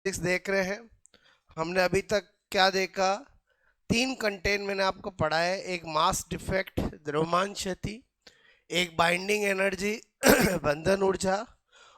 देख रहे हैं। हमने अभी तक क्या देखा? 3 कंटेंट मैंने आपको पढ़ाया। एक मास डिफेक्ट द्रव्यमान क्षति, एक बाइंडिंग एनर्जी बंधन ऊर्जा,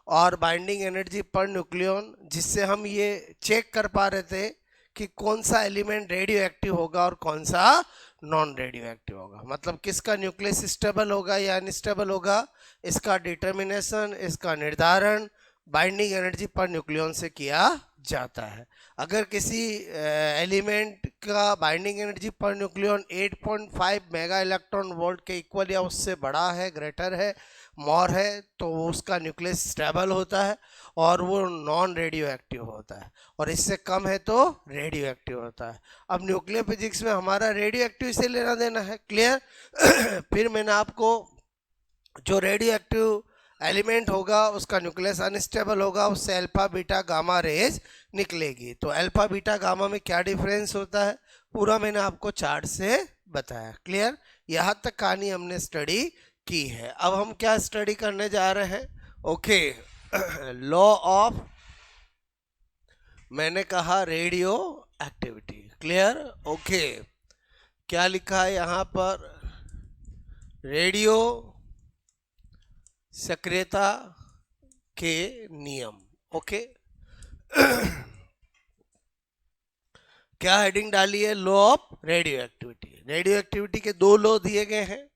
और बाइंडिंग एनर्जी पर न्यूक्लियन, जिससे हम ये चेक कर पा रहे थे कि कौन सा एलिमेंट रेडियो एक्टिव होगा और कौन सा नॉन रेडियो एक्टिव होगा। मतलब किसका न्यूक्लियस स्टेबल होगा या अनस्टेबल होगा, इसका डिटर्मिनेशन, इसका निर्धारण बाइंडिंग एनर्जी पर न्यूक्लियन से किया जाता है। अगर किसी एलिमेंट का binding energy per nucleon 8.5 mega electron volt के इक्वल या उससे बड़ा है, ग्रेटर है, मोर है, तो उसका न्यूक्लियस स्टेबल होता है और वो नॉन रेडियो एक्टिव होता है, और इससे कम है तो रेडियो एक्टिव होता है। अब न्यूक्लियर फिजिक्स में हमारा रेडियो एक्टिव से लेना देना है, क्लियर? फिर मैंने आपको जो रेडियो एक्टिव एलिमेंट होगा उसका न्यूक्लियस अनस्टेबल होगा, उससे अल्फा बीटा गामा रेज निकलेगी। तो अल्फा बीटा गामा में क्या डिफरेंस होता है पूरा मैंने आपको चार्ट से बताया, क्लियर? यहाँ तक कहानी हमने स्टडी की है। अब हम क्या स्टडी करने जा रहे हैं? ओके, लॉ ऑफ, मैंने कहा रेडियो एक्टिविटी, क्लियर? ओके, क्या लिखा है यहाँ पर? रेडियो सक्रियता के नियम। ओके, क्या हेडिंग डाली है? Law of radio activity. Radio activity के 2 लॉ दिए गए हैं।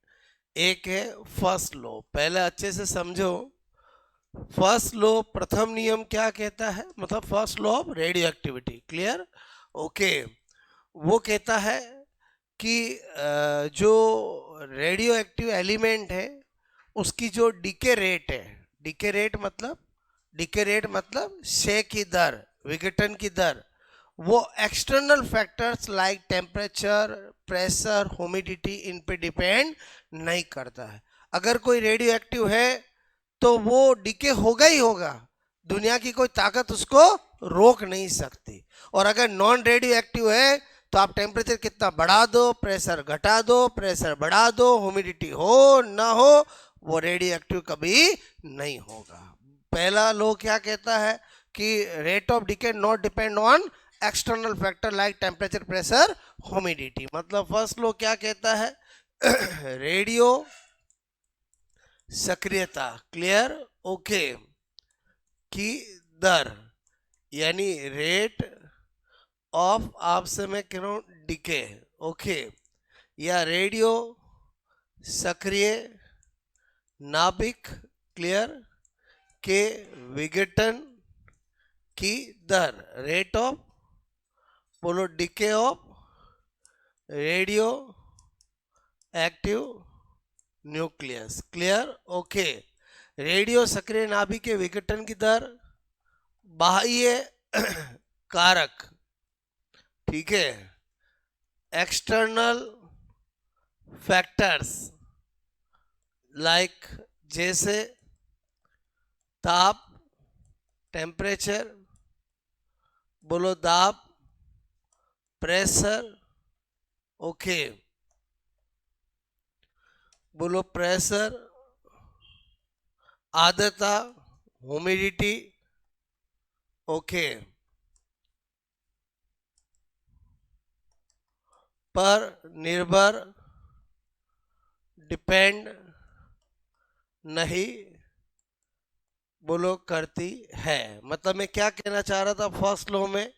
एक है फर्स्ट लॉ, पहले अच्छे से समझो। फर्स्ट लॉ, प्रथम नियम क्या कहता है? मतलब first law of radio activity, clear? Okay, वो कहता है कि जो रेडियो एक्टिव एलिमेंट है उसकी जो डीके रेट है, डीके रेट मतलब क्षय की दर, विघटन की दर, वो external factors like temperature, pressure, humidity, इन पे डिपेंड नहीं करता है। अगर कोई रेडियो एक्टिव है तो वो डीके होगा ही होगा, दुनिया की कोई ताकत उसको रोक नहीं सकती। और अगर नॉन रेडियो एक्टिव है तो आप टेम्परेचर कितना बढ़ा दो, प्रेशर घटा दो, प्रेशर बढ़ा दो, ह्यूमिडिटी हो ना हो, वो रेडियो एक्टिव कभी नहीं होगा। पहला लॉ क्या कहता है कि rate of decay not depend on external factor like temperature, pressure, humidity. मतलब फर्स्ट लॉ क्या कहता है? रेडियो सक्रियता, क्लियर? ओके, की दर, यानी रेट ऑफ, आपसे मैं कह रहा हूं डिके, ओके, या रेडियो सक्रिय नाभिक, क्लियर, के विघटन की दर, रेट ऑफ, बोलो, decay of radio active nucleus, clear? Okay, radio सक्रिय नाभिक के विघटन की दर, बाह्य कारक, ठीक है, एक्सटर्नल फैक्टर्स लाइक, जैसे ताप, टेम्परेचर, बोलो दाब, प्रेशर, ओके, बोलो प्रेशर, आर्द्रता, ह्यूमिडिटी, ओके, पर निर्भर, डिपेंड नहीं, बोलो करती है। मतलब मैं क्या कहना चाह रहा था फर्स्ट लॉ में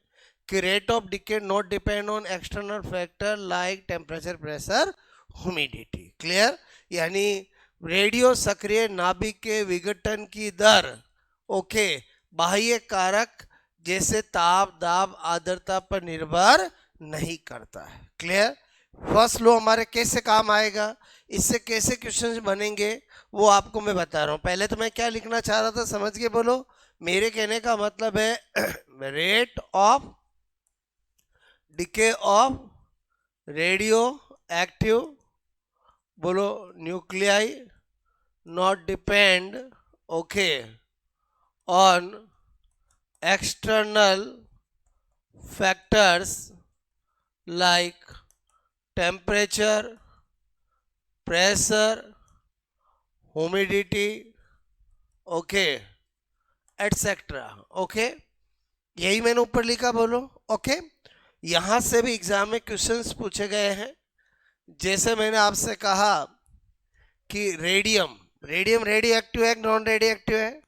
कि rate of decay not depend on external factor like temperature, pressure, humidity, clear? यानी रेडियो सक्रिय नाभिक के विघटन की दर, ओके, बाह्य कारक जैसे ताप, दाब, आर्द्रता पर निर्भर नहीं करता है, क्लियर? फर्स्ट लॉ हमारे कैसे काम आएगा, इससे कैसे क्वेश्चंस बनेंगे, वो आपको मैं बता रहा हूं। पहले तो मैं क्या लिखना चाह रहा था, समझ के बोलो। मेरे कहने का मतलब है rate of decay of radioactive, बोलो, nuclei not depend, okay, on external factors like temperature, pressure, humidity, okay, etcetera, okay. यही मैंने ऊपर लिखा, बोलो ओके। यहां से भी एग्जाम में क्वेश्चंस पूछे गए हैं। जैसे मैंने आपसे कहा कि रेडियम, रेडियम रेडियो एक्टिव है नॉन रेडियो एक्टिव है?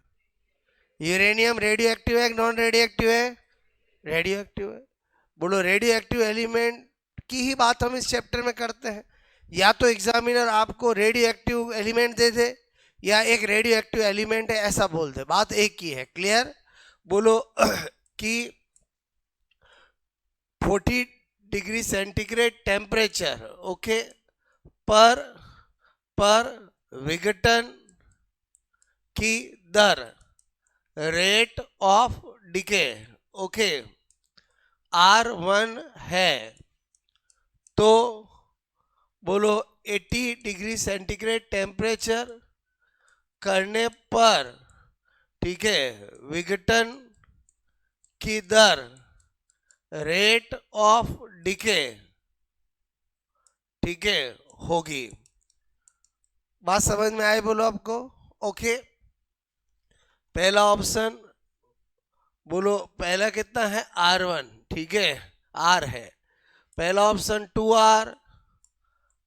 यूरेनियम रेडियो एक्टिव है नॉन रेडियो एक्टिव है? रेडियो एक्टिव है। बोलो रेडियो एक्टिव एलिमेंट की ही बात हम इस चैप्टर में करते हैं। या तो एग्जामिनर आपको रेडियो एक्टिव एलिमेंट दे दे या एक रेडियो एक्टिव एलिमेंट है ऐसा बोल दे, बात एक ही है। क्लियर? बोलो कि 40 डिग्री सेंटीग्रेड टेम्परेचर ओके पर विघटन की दर, rate of decay okay R1 है, तो बोलो 80 डिग्री सेंटीग्रेड टेम्परेचर करने पर, ठीक है, विघटन की दर, रेट ऑफ डिके, ठीक है, होगी। बात समझ में आई बोलो आपको? ओके। पहला ऑप्शन बोलो, पहला कितना है R1, ठीक है, R है। पहला ऑप्शन 2R,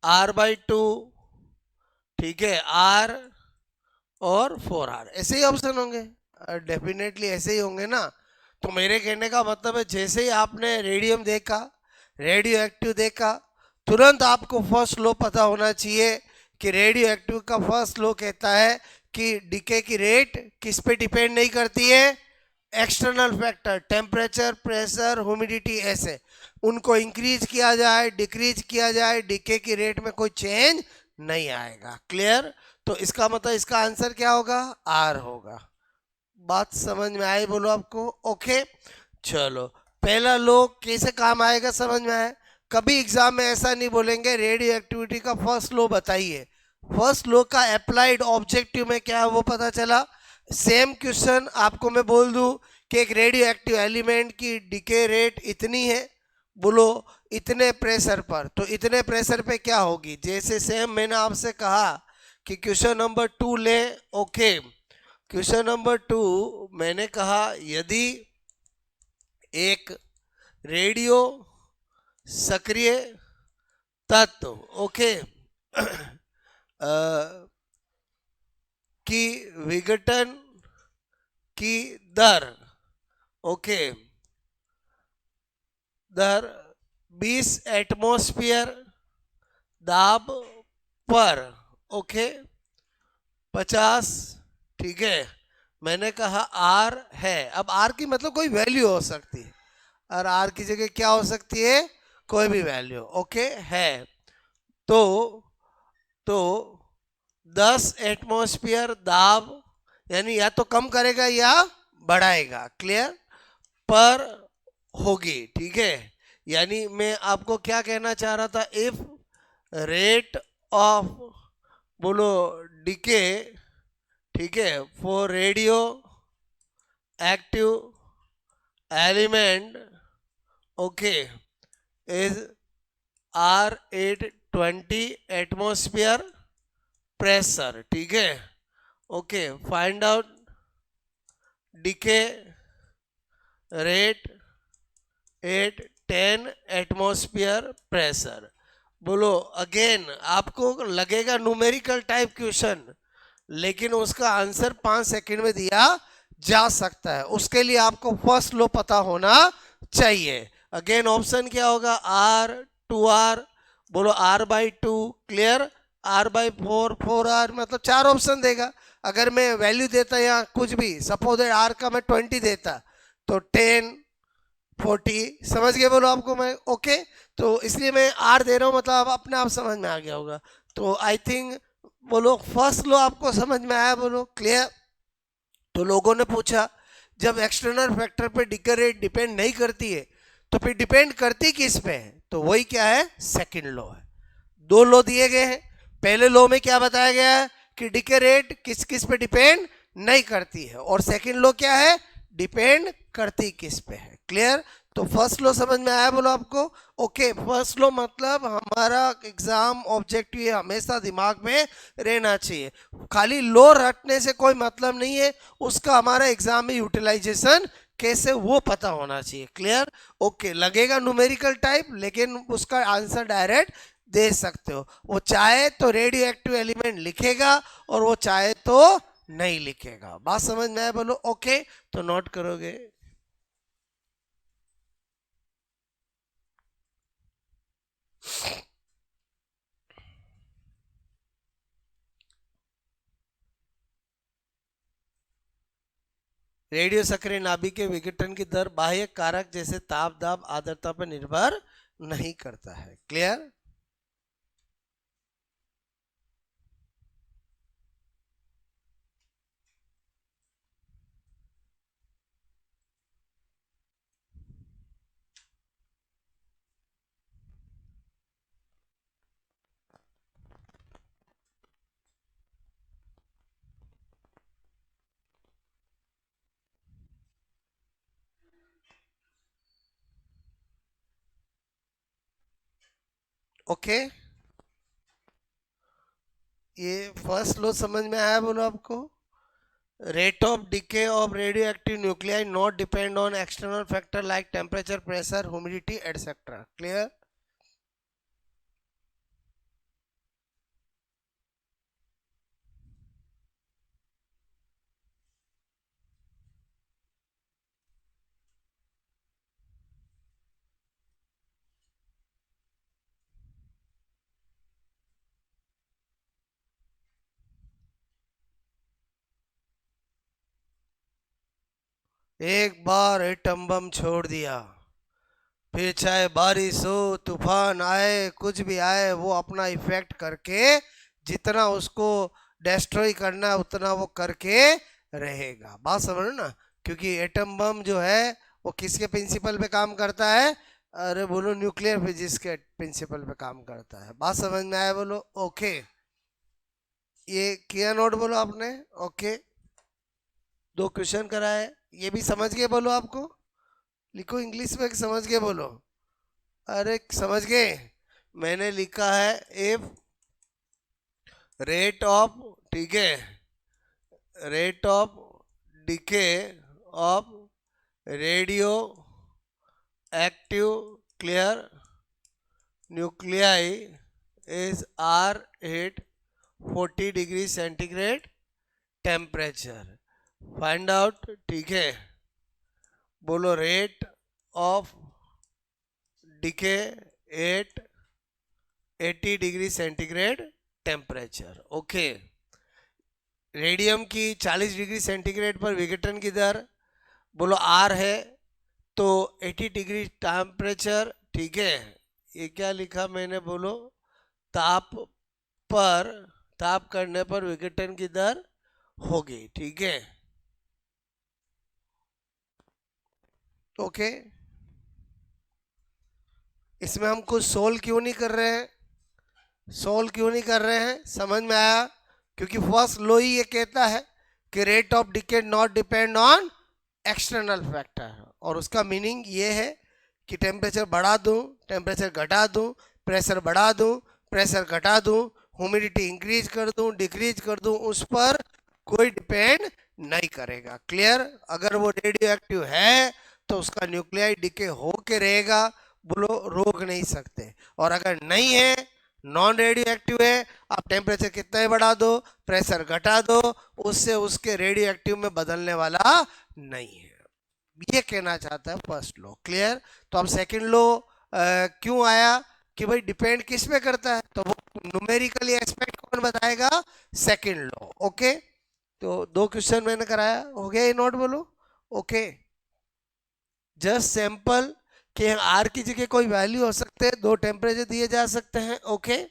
R/2, ठीक है, R और 4R, ऐसे ही ऑप्शन होंगे। डेफिनेटली ऐसे ही होंगे ना। तो मेरे कहने का मतलब है जैसे ही आपने रेडियम देखा, रेडियो एक्टिव देखा, तुरंत आपको फर्स्ट लॉ पता होना चाहिए कि रेडियो एक्टिव का फर्स्ट लॉ कहता है कि डिके की रेट किस पे डिपेंड नहीं करती है? External factor, temperature, pressure, humidity, ऐसे उनको इंक्रीज किया जाए, डिक्रीज किया जाए, डिके की रेट में कोई चेंज नहीं आएगा। क्लियर? तो इसका मतलब इसका आंसर क्या होगा? आर होगा। बात समझ में आई बोलो आपको? ओके। चलो, पहला लो कैसे काम आएगा समझ में आया? कभी एग्जाम में ऐसा नहीं बोलेंगे रेडियो एक्टिविटी का फर्स्ट लो बताइए। फर्स्ट लो का अप्लाइड ऑब्जेक्टिव में क्या है वो पता चला। सेम क्वेश्चन आपको मैं बोल दूं कि एक रेडियो एक्टिव एलिमेंट की डिके रेट इतनी है, बोलो इतने प्रेशर पर, तो इतने प्रेशर पे क्या होगी? जैसे सेम मैंने आपसे कहा कि क्वेश्चन नंबर 2 ले, ओके। क्वेश्चन नंबर 2 मैंने कहा यदि एक रेडियो सक्रिय तत्व ओके की विघटन की दर ओके दर 20 एटमॉस्फेयर दाब पर ओके 50, ठीक है, मैंने कहा आर है। अब आर की मतलब कोई वैल्यू हो सकती है, और आर की जगह क्या हो सकती है? कोई भी वैल्यू ओके है। तो 10 एटमॉस्फेयर दाब यानी या तो कम करेगा या बढ़ाएगा, क्लियर, पर होगी, ठीक है। यानी मैं आपको क्या कहना चाह रहा था, इफ रेट ऑफ बोलो डिके, ठीक है, for radioactive element okay is R820 atmosphere pressure, ठीक है, okay, find out decay rate at 10 atmosphere pressure. बोलो अगेन, आपको लगेगा न्यूमेरिकल टाइप क्वेश्चन, लेकिन उसका आंसर 5 सेकंड में दिया जा सकता है। उसके लिए आपको फर्स्ट लो पता होना चाहिए। अगेन ऑप्शन क्या होगा? R, 2R, बोलो R/2, क्लियर, R/4, 4R, मतलब 4 ऑप्शन देगा। अगर मैं वैल्यू देता या कुछ भी, सपोज R का मैं 20 देता तो 10, 40, समझ गए बोलो आपको मैं? ओके। तो इसलिए मैं आर दे रहा हूँ, मतलब अपने आप समझ में आ गया होगा। तो आई थिंक बोलो फर्स्ट लो आपको समझ में आया बोलो? क्लियर? तो लोगों ने पूछा जब एक्सटर्नल फैक्टर पे डिके रेट डिपेंड नहीं करती है तो फिर डिपेंड करती किस पे है? तो वही क्या है? सेकंड लो है। 2 लो दिए गए हैं। पहले लो में क्या बताया गया है कि डिके रेट किस किस पे डिपेंड नहीं करती है, और सेकंड लो क्या है? डिपेंड करती किस पे है। क्लियर? तो फर्स्ट लो समझ में आया बोलो आपको? ओके। फर्स्ट लो मतलब हमारा एग्जाम ऑब्जेक्टिव ये हमेशा दिमाग में रहना चाहिए। खाली लो रटने से कोई मतलब नहीं है, उसका हमारा एग्जाम में यूटिलाइजेशन कैसे वो पता होना चाहिए। क्लियर? ओके, लगेगा न्यूमेरिकल टाइप, लेकिन उसका आंसर डायरेक्ट दे सकते हो। वो चाहे तो रेडियो एक्टिव एलिमेंट लिखेगा और वो चाहे तो नहीं लिखेगा। बात समझ में आए? बोलो ओके। तो नोट करोगे। रेडियो सक्रिय नाभिक के विघटन की दर बाह्य कारक जैसे ताप, दाब, आर्द्रता पर निर्भर नहीं करता है। क्लियर? ओके, ये फर्स्ट लो समझ में आया? बोलो आपको। Rate of decay of radioactive nuclei not depend on external factor like temperature, pressure, humidity, etc. Clear? एक बार एटम बम छोड़ दिया, फिर चाहे बारिश हो, तूफान आए, कुछ भी आए, वो अपना इफेक्ट करके जितना उसको डिस्ट्रॉय करना है उतना वो करके रहेगा। बात समझ ना? क्योंकि एटम बम जो है वो किसके प्रिंसिपल पे काम करता है? अरे बोलो, न्यूक्लियर फिजिक्स के प्रिंसिपल पे काम करता है। बात समझ में आया? बोलो ओके। ये किया नोट? बोलो आपने ओके। दो क्वेश्चन कराए, ये भी समझ गए? बोलो आपको। लिखो इंग्लिश में, समझ गए बोलो। अरे समझ गए? मैंने लिखा है इफ रेट ऑफ, ठीक है, rate of decay of radioactive clear nuclei is R at 40 degree centigrade temperature. Find out, ठीक है। बोलो rate of decay at 80 degree centigrade temperature. Okay, radium की 40 डिग्री सेंटीग्रेड पर विघटन की दर बोलो आर है, तो 80 डिग्री टेम्परेचर, ठीक है। ये क्या लिखा मैंने? बोलो ताप पर, ताप करने पर विघटन की दर होगी, ठीक है। ओके, इसमें हम कुछ सोल्व क्यों नहीं कर रहे हैं? सोल्व क्यों नहीं कर रहे हैं? समझ में आया? क्योंकि फर्स्ट लो ही ये कहता है कि rate of decay not depend on external factor, और उसका मीनिंग ये है कि टेम्परेचर बढ़ा दूं, टेम्परेचर घटा दूं, प्रेशर बढ़ा दूं, प्रेशर घटा दूं, ह्यूमिडिटी इंक्रीज कर दूं, डिक्रीज कर दूं, उस पर कोई डिपेंड नहीं करेगा। क्लियर? अगर वो रेडियो एक्टिव है तो उसका न्यूक्लियाई डिके होके रहेगा, बोलो रोक नहीं सकते। और अगर नहीं है, नॉन रेडियो एक्टिव है, आप टेम्परेचर कितना ही बढ़ा दो, प्रेशर घटा दो, उससे उसके रेडियो एक्टिव में बदलने वाला नहीं है। ये कहना चाहता है फर्स्ट लो। क्लियर? तो अब सेकंड लो क्यों आया कि भाई डिपेंड किस पे करता है, तो वो न्यूमेरिकली एक्सपेक्ट कौन बताएगा? सेकंड लो। ओके, तो दो क्वेश्चन मैंने कराया, हो गया ये नोट? बोलो ओके। जस्ट सैंपल के आर की जगह कोई वैल्यू हो सकते हैं, दो टेम्परेचर दिए जा सकते हैं। ओके,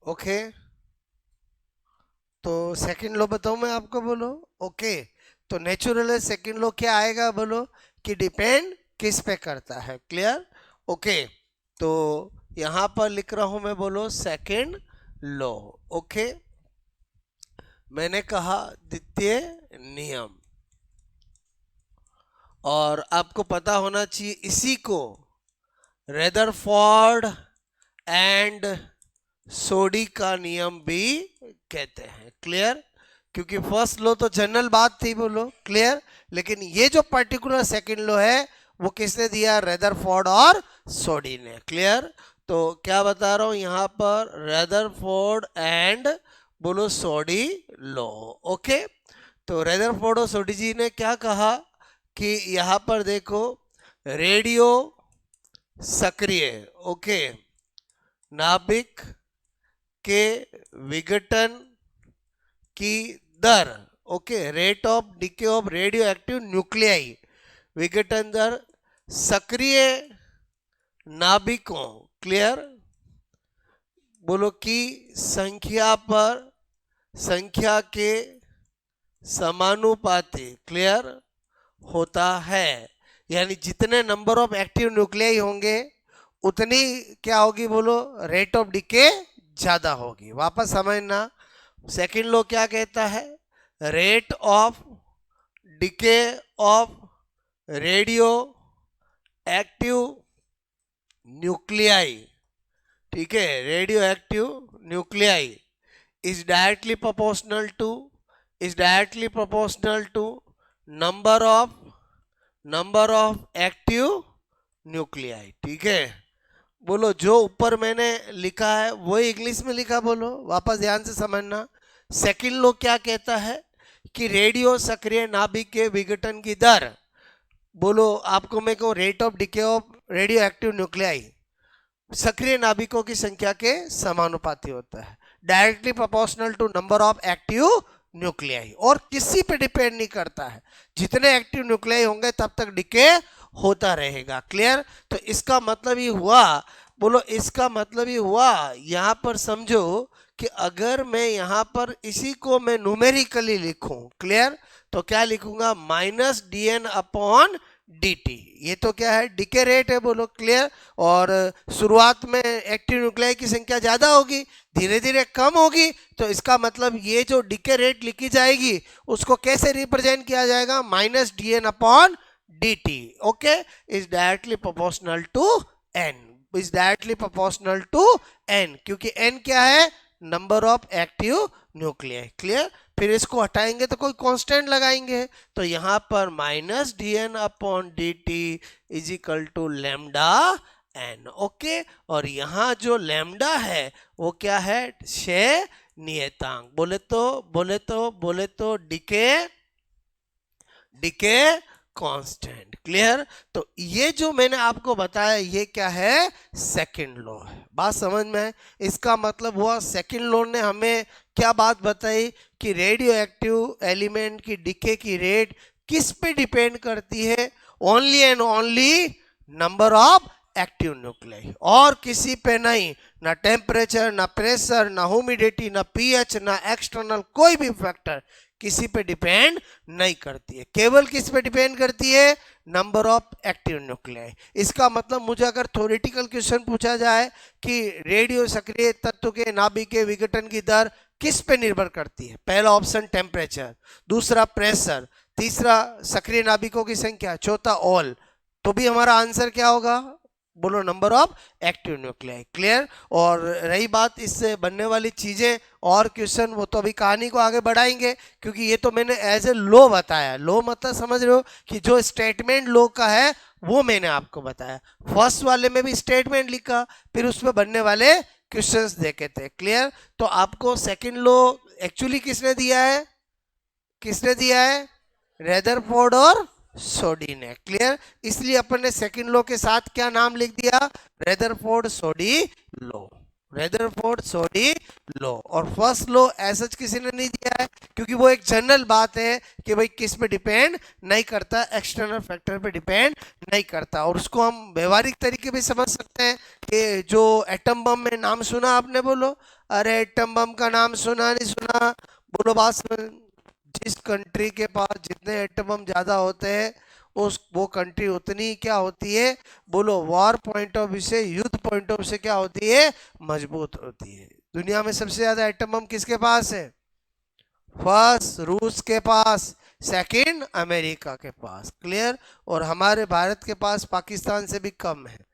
ओके, तो सेकंड लॉ बताऊं मैं आपको, बोलो। ओके, तो नेचुरल सेकंड लॉ क्या आएगा, बोलो, कि डिपेंड किस पे करता है। क्लियर? ओके, तो यहां पर लिख रहा हूं मैं, बोलो, सेकंड लॉ। ओके, मैंने कहा द्वितीय नियम, और आपको पता होना चाहिए इसी को रेदरफोर्ड एंड सोडी का नियम भी कहते हैं। क्लियर? क्योंकि फर्स्ट लॉ तो जनरल बात थी, बोलो। क्लियर? लेकिन ये जो पर्टिकुलर सेकंड लॉ है वो किसने दिया? रेदरफोर्ड और सोडी ने। क्लियर? तो क्या बता रहा हूं यहां पर, रेदरफोर्ड एंड, बोलो, सोडी लॉ। ओके, तो रेदरफोर्ड और सोडी जी ने क्या कहा कि यहां पर देखो, रेडियो सक्रिय, ओके, नाभिक के विघटन की दर, okay, rate of decay of radioactive nuclei, विघटन दर सक्रिय नाभिकों, क्लियर, बोलो, की संख्या पर संख्या के समानुपाती, क्लियर, होता है। यानी जितने नंबर ऑफ एक्टिव न्यूक्लियाई होंगे उतनी क्या होगी, बोलो, रेट ऑफ डिके ज्यादा होगी। वापस समझना, सेकंड लॉ क्या कहता है? Rate of decay of radioactive nuclei, ठीक है, radioactive nuclei is directly proportional to number of active nuclei. ठीक है, बोलो, जो ऊपर मैंने लिखा है वो इंग्लिश में लिखा, बोलो, वापस ध्यान से समझना। सेकंड लॉ क्या कहता है कि रेडियो सक्रिय नाभिक के विघटन की दर, बोलो, आपको मैं कहूँ rate of decay of radioactive nuclei सक्रिय नाभिकों की संख्या के समानुपाती होता है, directly proportional to number of active nuclei, और किसी पे डिपेंड नहीं करता है। जितने एक्टिव न्यूक्लियाई होंगे तब तक डिके होता रहेगा। क्लियर? तो इसका मतलब ये हुआ, बोलो, इसका मतलब ये हुआ, यहां पर समझो कि अगर मैं यहां पर इसी को मैं न्यूमेरिकली लिखूं, क्लियर, तो क्या लिखूंगा? Minus d N upon d t. ये तो क्या है? डिके रेट है, बोलो। क्लियर? और शुरुआत में एक्टिव न्यूक्लियाई की संख्या ज्यादा होगी, धीरे धीरे कम होगी, तो इसका मतलब ये जो डिके रेट लिखी जाएगी उसको कैसे रिप्रेजेंट किया जाएगा? Minus d N upon d t. Okay, is directly proportional to N, is directly proportional to N, क्योंकि एन क्या है? Number of active nuclei. Clear? फिर इसको हटाएंगे तो कोई कांस्टेंट लगाएंगे, तो यहां पर minus d N upon d t is equal to lambda N. Okay, और यहां जो लैम्डा है वो क्या है? क्षय नियतांक। बोले तो डिके कांस्टेंट। क्लियर? तो ये जो मैंने आपको बताया ये क्या है? सेकंड लॉ है। बात समझ में है? इसका मतलब हुआ सेकंड लॉ ने हमें क्या बात बताई कि रेडियो एक्टिव एलिमेंट की डिके की रेट किस पे डिपेंड करती है? Only and only number of active nuclei, और किसी पे नहीं। ना टेम्परेचर, ना प्रेशर, ना ह्यूमिडिटी, ना पीएच, ना एक्सटर्नल कोई भी फैक्टर किसी पे डिपेंड नहीं करती है। केवल किस पे डिपेंड करती है? Number of active nuclei. इसका मतलब मुझे अगर थ्योरेटिकल क्वेश्चन पूछा जाए कि रेडियो सक्रिय तत्व के नाभिक के विघटन की दर किस पे निर्भर करती है? पहला ऑप्शन टेम्परेचर, दूसरा प्रेशर, तीसरा सक्रिय नाभिकों की संख्या, चौथा ऑल, तो भी हमारा आंसर क्या होगा? बोलो, number of active nuclei. Clear? और रही बात इससे बनने वाली चीजें और क्वेश्चन, वो तो अभी कहानी को आगे बढ़ाएंगे, क्योंकि ये तो मैंने एज ए लॉ बताया। लॉ मतलब समझ रहे हो कि जो स्टेटमेंट लॉ का है वो मैंने आपको बताया। फर्स्ट वाले में भी स्टेटमेंट लिखा, फिर उसमें बनने वाले क्वेश्चंस देखे थे। क्लियर? तो आपको सेकंड लॉ एक्चुअली किसने दिया है? रेदरफोर्ड और सोडी ने। क्लियर? इसलिए अपन ने सेकंड लॉ के साथ क्या नाम लिख दिया? रेदरफोर्ड सोडी लॉ। रेदरफोर्ड सोडी लो। और फर्स्ट लो ऐसा किसी ने नहीं दिया है, क्योंकि वो एक जनरल बात है कि भाई किस पे डिपेंड नहीं करता, एक्सटर्नल फैक्टर पे डिपेंड नहीं करता। और उसको हम व्यवहारिक तरीके भी समझ सकते हैं कि जो एटम बम में नाम सुना आपने, बोलो अरे एटम बम का नाम सुना नहीं सुना, बोलो बात समझ। जिस कंट्री के पास जितने एटम बम ज्यादा होते हैं उस वो कंट्री उतनी क्या होती है, बोलो वॉर पॉइंट ऑफ व्यू से, युद्ध पॉइंट ऑफ व्यू से क्या होती है, मजबूत होती है। दुनिया में सबसे ज्यादा एटम बम किसके पास है? फर्स्ट रूस के पास, सेकंड अमेरिका के पास। क्लियर? और हमारे भारत के पास पाकिस्तान से भी कम है।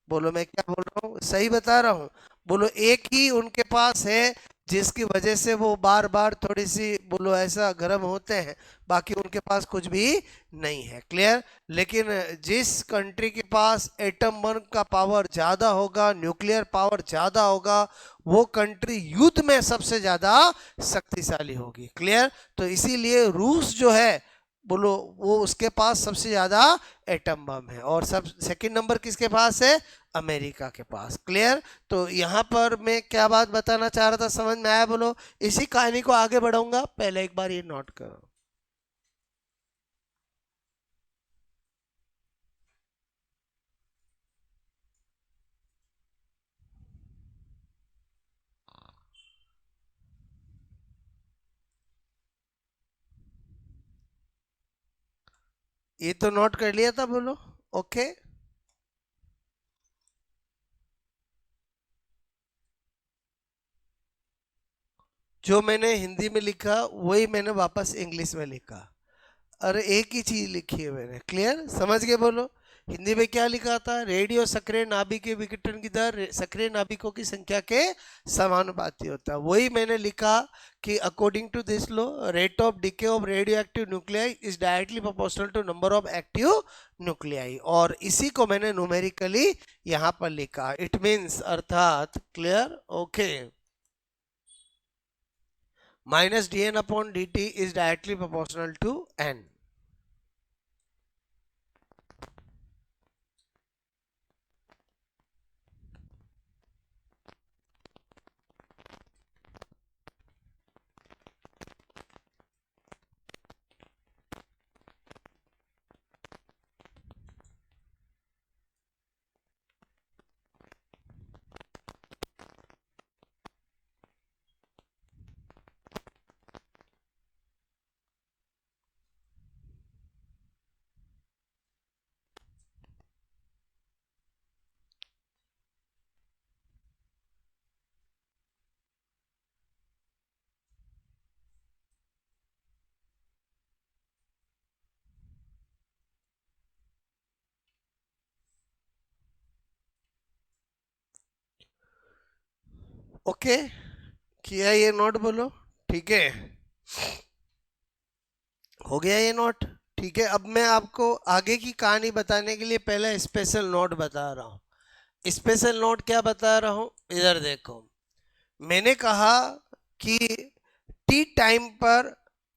बोलो मैं क्या बोल रहा हूँ, सही बता रहा हूँ? बोलो एक ही उनके पास है, जिसकी वजह से वो बार बार थोड़ी सी बोलो ऐसा गर्म होते हैं, बाकी उनके पास कुछ भी नहीं है। क्लियर? लेकिन जिस कंट्री के पास एटम बम का पावर ज्यादा होगा, न्यूक्लियर पावर ज्यादा होगा, वो कंट्री युद्ध में सबसे ज्यादा शक्तिशाली होगी। क्लियर? तो इसीलिए रूस जो है, बोलो वो उसके पास सबसे ज्यादा एटम बम है। और सब सेकंड नंबर किसके पास है? अमेरिका के पास। क्लियर? तो यहाँ पर मैं क्या बात बताना चाह रहा था, समझ में आया? बोलो। इसी कहानी को आगे बढ़ाऊंगा, पहले एक बार ये नोट करो। ये तो नोट कर लिया था, बोलो ओके। जो मैंने हिंदी में लिखा वही मैंने वापस इंग्लिश में लिखा। अरे एक ही चीज लिखी है मैंने। क्लियर? समझ गए? बोलो। हिंदी में क्या लिखा था? रेडियो सक्रिय नाभिक के विघटन की दर सक्रिय नाभिकों की संख्या के समानुपाती होता है। वही मैंने लिखा कि according to this law, rate of decay of radioactive nuclei is directly proportional to number of active nuclei. और इसी को मैंने न्यूमेरिकली यहाँ पर लिखा। इट मीन्स अर्थात, clear? Okay, minus d N upon d t is directly proportional to N. Okay, किया ये नोट? बोलो ठीक है, हो गया ये नोट? ठीक है, अब मैं आपको आगे की कहानी बताने के लिए पहले स्पेशल नोट बता रहा हूँ। स्पेशल नोट क्या बता रहा हूँ, इधर देखो। मैंने कहा कि टी टाइम पर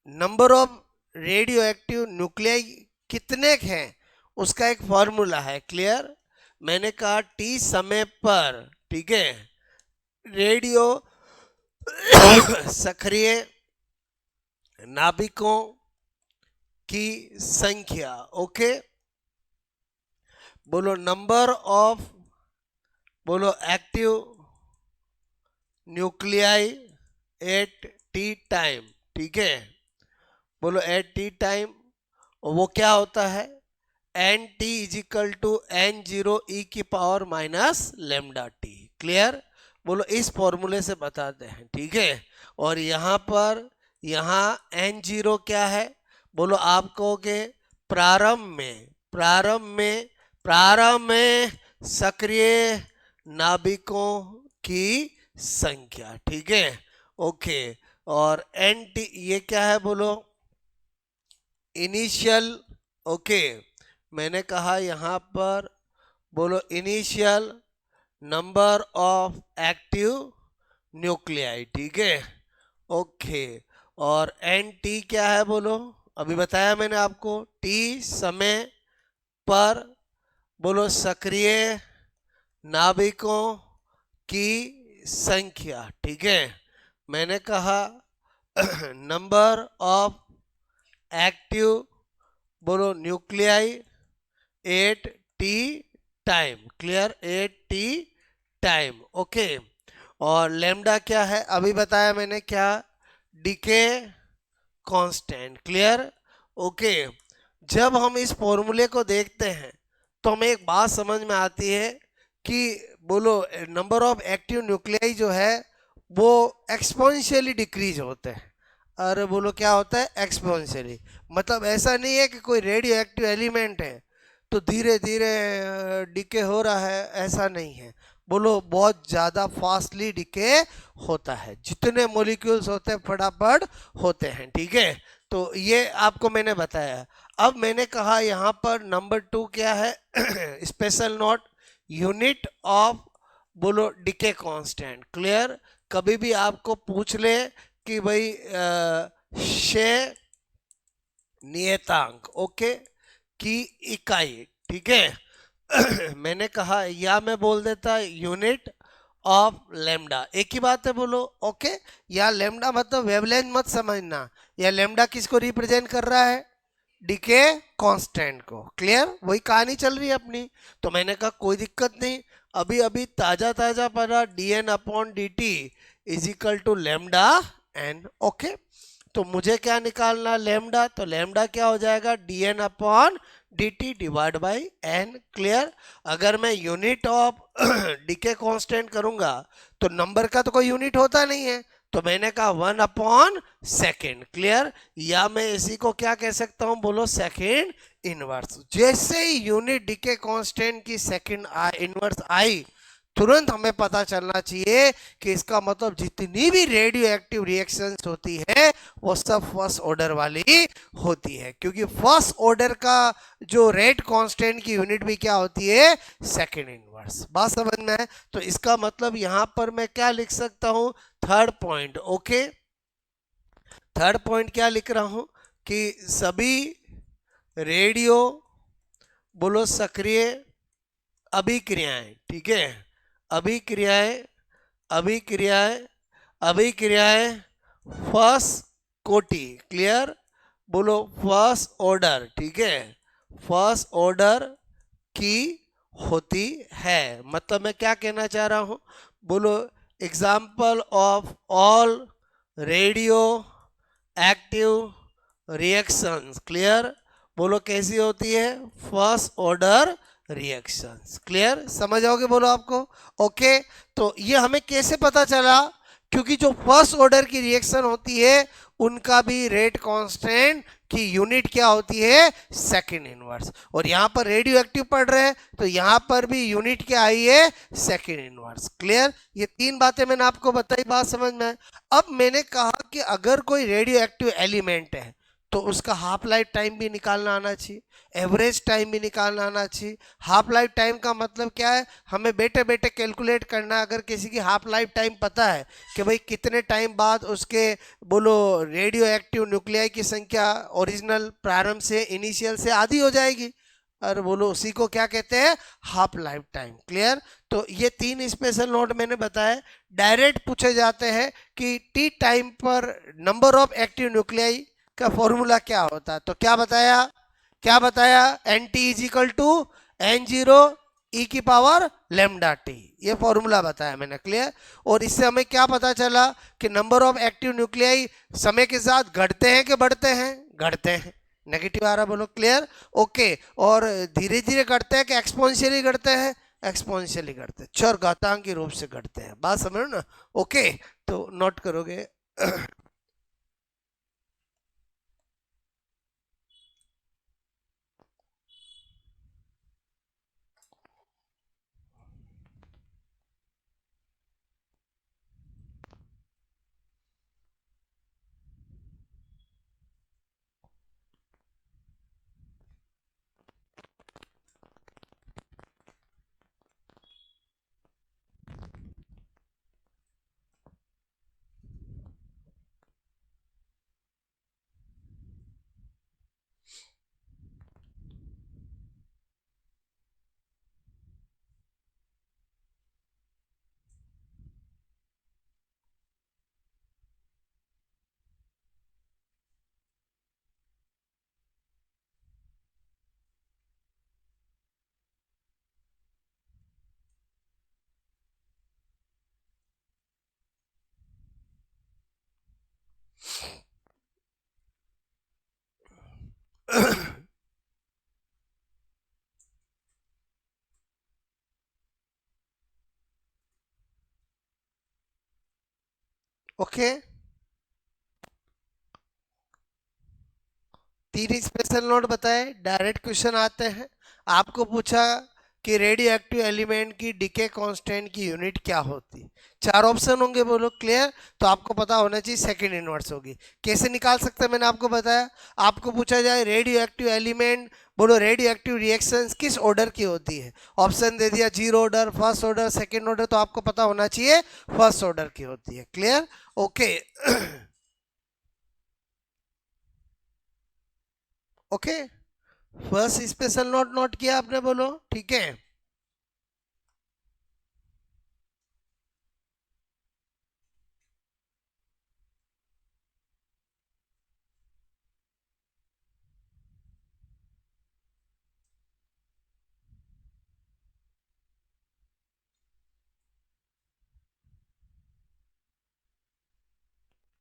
number of radioactive nuclei कितने हैं, उसका एक फॉर्मूला है। क्लियर? मैंने कहा टी समय पर, ठीक है, रेडियो सक्रिय नाभिकों की संख्या। ओके, बोलो नंबर ऑफ, बोलो active nuclei at T time. ठीक है, बोलो एट टी टाइम। वो क्या होता है? N T is equal to N zero e की power minus lambda T. Clear? बोलो इस फॉर्मूले से बताते हैं। ठीक है, और यहाँ पर यहाँ एन जीरो क्या है? बोलो आप कहोगे प्रारंभ में, प्रारंभ में सक्रिय नाभिकों की संख्या। ठीक है, ओके। और एन टी ये क्या है? बोलो इनिशियल। ओके, मैंने कहा यहाँ पर, बोलो initial number of active nuclei. ठीक है, ओके। और एन टी क्या है? बोलो अभी बताया मैंने आपको, टी समय पर, बोलो सक्रिय नाभिकों की संख्या, ठीक है। मैंने कहा नंबर ऑफ एक्टिव, बोलो nuclei at T time, clear, at T time, okay. और लेमडा क्या है अभी बताया मैंने, क्या, डीके कांस्टेंट, क्लियर, ओके। जब हम इस फॉर्मूले को देखते हैं तो हमें एक बात समझ में आती है कि बोलो नंबर ऑफ एक्टिव न्यूक्लियाई जो है वो एक्सपोनेंशियली डिक्रीज होते हैं। अरे बोलो क्या होता है, एक्सपोनेंशियली। मतलब ऐसा नहीं है कि कोई रेडियो एक्टिव एलिमेंट है तो धीरे धीरे डिके हो रहा है, ऐसा नहीं है। बोलो बहुत ज़्यादा फास्टली डिके होता है, जितने मॉलिक्यूल्स होते हैं फटाफट होते हैं, ठीक है। तो ये आपको मैंने बताया। अब मैंने कहा यहाँ पर नंबर 2 क्या है, स्पेशल नोट, यूनिट ऑफ, बोलो डिके कांस्टेंट, क्लियर। कभी भी आपको पूछ ले कि भाई शे नियतांक, ओके, की इकाई, ठीक है। मैंने कहा या मैं बोल देता यूनिट ऑफ लेमडा, एक ही बात है, बोलो ओके। या लेमडा मतलब वेवलेंथ मत समझना, या लेमडा किसको रिप्रेजेंट कर रहा है, डीके कांस्टेंट को, क्लियर, वही कहानी चल रही है अपनी। तो मैंने कहा कोई दिक्कत नहीं, अभी अभी ताजा ताजा पढ़ा d N upon d t is equal to lambda N, okay. तो मुझे क्या निकालना, लेमडा, तो लेमडा क्या हो जाएगा, d N upon d t divide by N, clear. अगर मैं यूनिट ऑफ डीके कांस्टेंट करूंगा तो नंबर का तो कोई यूनिट होता नहीं है, तो मैंने कहा 1/सेकेंड, क्लियर। या मैं इसी को क्या कह सकता हूं, बोलो सेकेंड इनवर्स। जैसे ही यूनिट डीके कांस्टेंट की सेकेंड इनवर्स आई, तुरंत हमें पता चलना चाहिए कि इसका मतलब जितनी भी रेडियो एक्टिव रिएक्शंस होती है वो सब फर्स्ट ऑर्डर वाली होती है, क्योंकि फर्स्ट ऑर्डर का जो रेट कांस्टेंट की यूनिट भी क्या होती है, सेकेंड इनवर्स। बात समझ में है। तो इसका मतलब यहां पर मैं क्या लिख सकता हूं, third point, okay. Third point क्या लिख रहा हूं कि सभी रेडियो, बोलो सक्रिय अभिक्रियाएं, ठीक है, अभिक्रियाएं, अभिक्रियाएं, अभिक्रियाएं फर्स्ट कोटि, क्लियर, बोलो फर्स्ट ऑर्डर, ठीक है, फर्स्ट ऑर्डर की होती है। मतलब मैं क्या कहना चाह रहा हूं, बोलो example of all radio active reactions, clear, बोलो कैसी होती है, फर्स्ट ऑर्डर रिएक्शंस, क्लियर, समझ आओगे बोलो आपको, ओके। तो ये हमें कैसे पता चला, क्योंकि जो फर्स्ट ऑर्डर की रिएक्शन होती है उनका भी रेट कांस्टेंट की यूनिट क्या होती है, सेकेंड इनवर्स। और यहां पर रेडियो एक्टिव पढ़ रहे हैं तो यहां पर भी यूनिट क्या आई है, सेकेंड इनवर्स, क्लियर। ये तीन बातें मैंने आपको बताई, बात समझ में है। अब मैंने कहा कि अगर कोई रेडियो एक्टिव एलिमेंट है तो उसका हाफ लाइफ टाइम भी निकालना आना चाहिए, एवरेज टाइम भी निकालना आना चाहिए। हाफ लाइफ टाइम का मतलब क्या है, हमें बैठे बैठे कैलकुलेट करना। अगर किसी की हाफ लाइफ टाइम पता है कि भाई कितने टाइम बाद उसके, बोलो रेडियो एक्टिव न्यूक्लियाई की संख्या ओरिजिनल प्रारंभ से, इनिशियल से आधी हो जाएगी, और बोलो उसी को क्या कहते हैं, हाफ लाइफ टाइम, क्लियर। तो ये तीन स्पेशल नोट मैंने बताए। डायरेक्ट पूछे जाते हैं कि टी टाइम पर नंबर ऑफ एक्टिव न्यूक्लियाई का फॉर्मूला क्या होता है, तो क्या बताया, क्या बताया, N T is equal to N0 e की पावर लेमडा टी, ये फॉर्मूला बताया मैंने, क्लियर। और इससे हमें क्या पता चला कि नंबर ऑफ एक्टिव न्यूक्लियाई समय के साथ घटते हैं कि बढ़ते हैं, घटते हैं, नेगेटिव आ रहा, बोलो क्लियर, ओके। और धीरे धीरे घटते हैं कि एक्सपोनेंशियली घटते हैं, एक्सपोनेंशियली घटते हैं, चर घातांक के रूप से घटते हैं, बात समझ लो ना, ओके। तो नोट करोगे। ओके, 3 स्पेशल नोट बताए। डायरेक्ट क्वेश्चन आते हैं। आपको पूछा कि रेडियो एक्टिव एलिमेंट की डीके कांस्टेंट की यूनिट क्या होती। 4 ऑप्शन होंगे, बोलो क्लियर। तो आपको पता होना चाहिए सेकंड इनवर्स होगी। कैसे निकाल सकते हैं, मैंने आपको बताया। आपको पूछा जाए रेडियो एक्टिव एलिमेंट, बोलो रेडियो एक्टिव रिएक्शंस किस ऑर्डर की होती है। ऑप्शन दे दिया 0 order, first order, second order. तो आपको पता होना चाहिए फर्स्ट ऑर्डर की होती है। Clear, okay. Okay, first special note note किया आपने, बोलो ठीक है।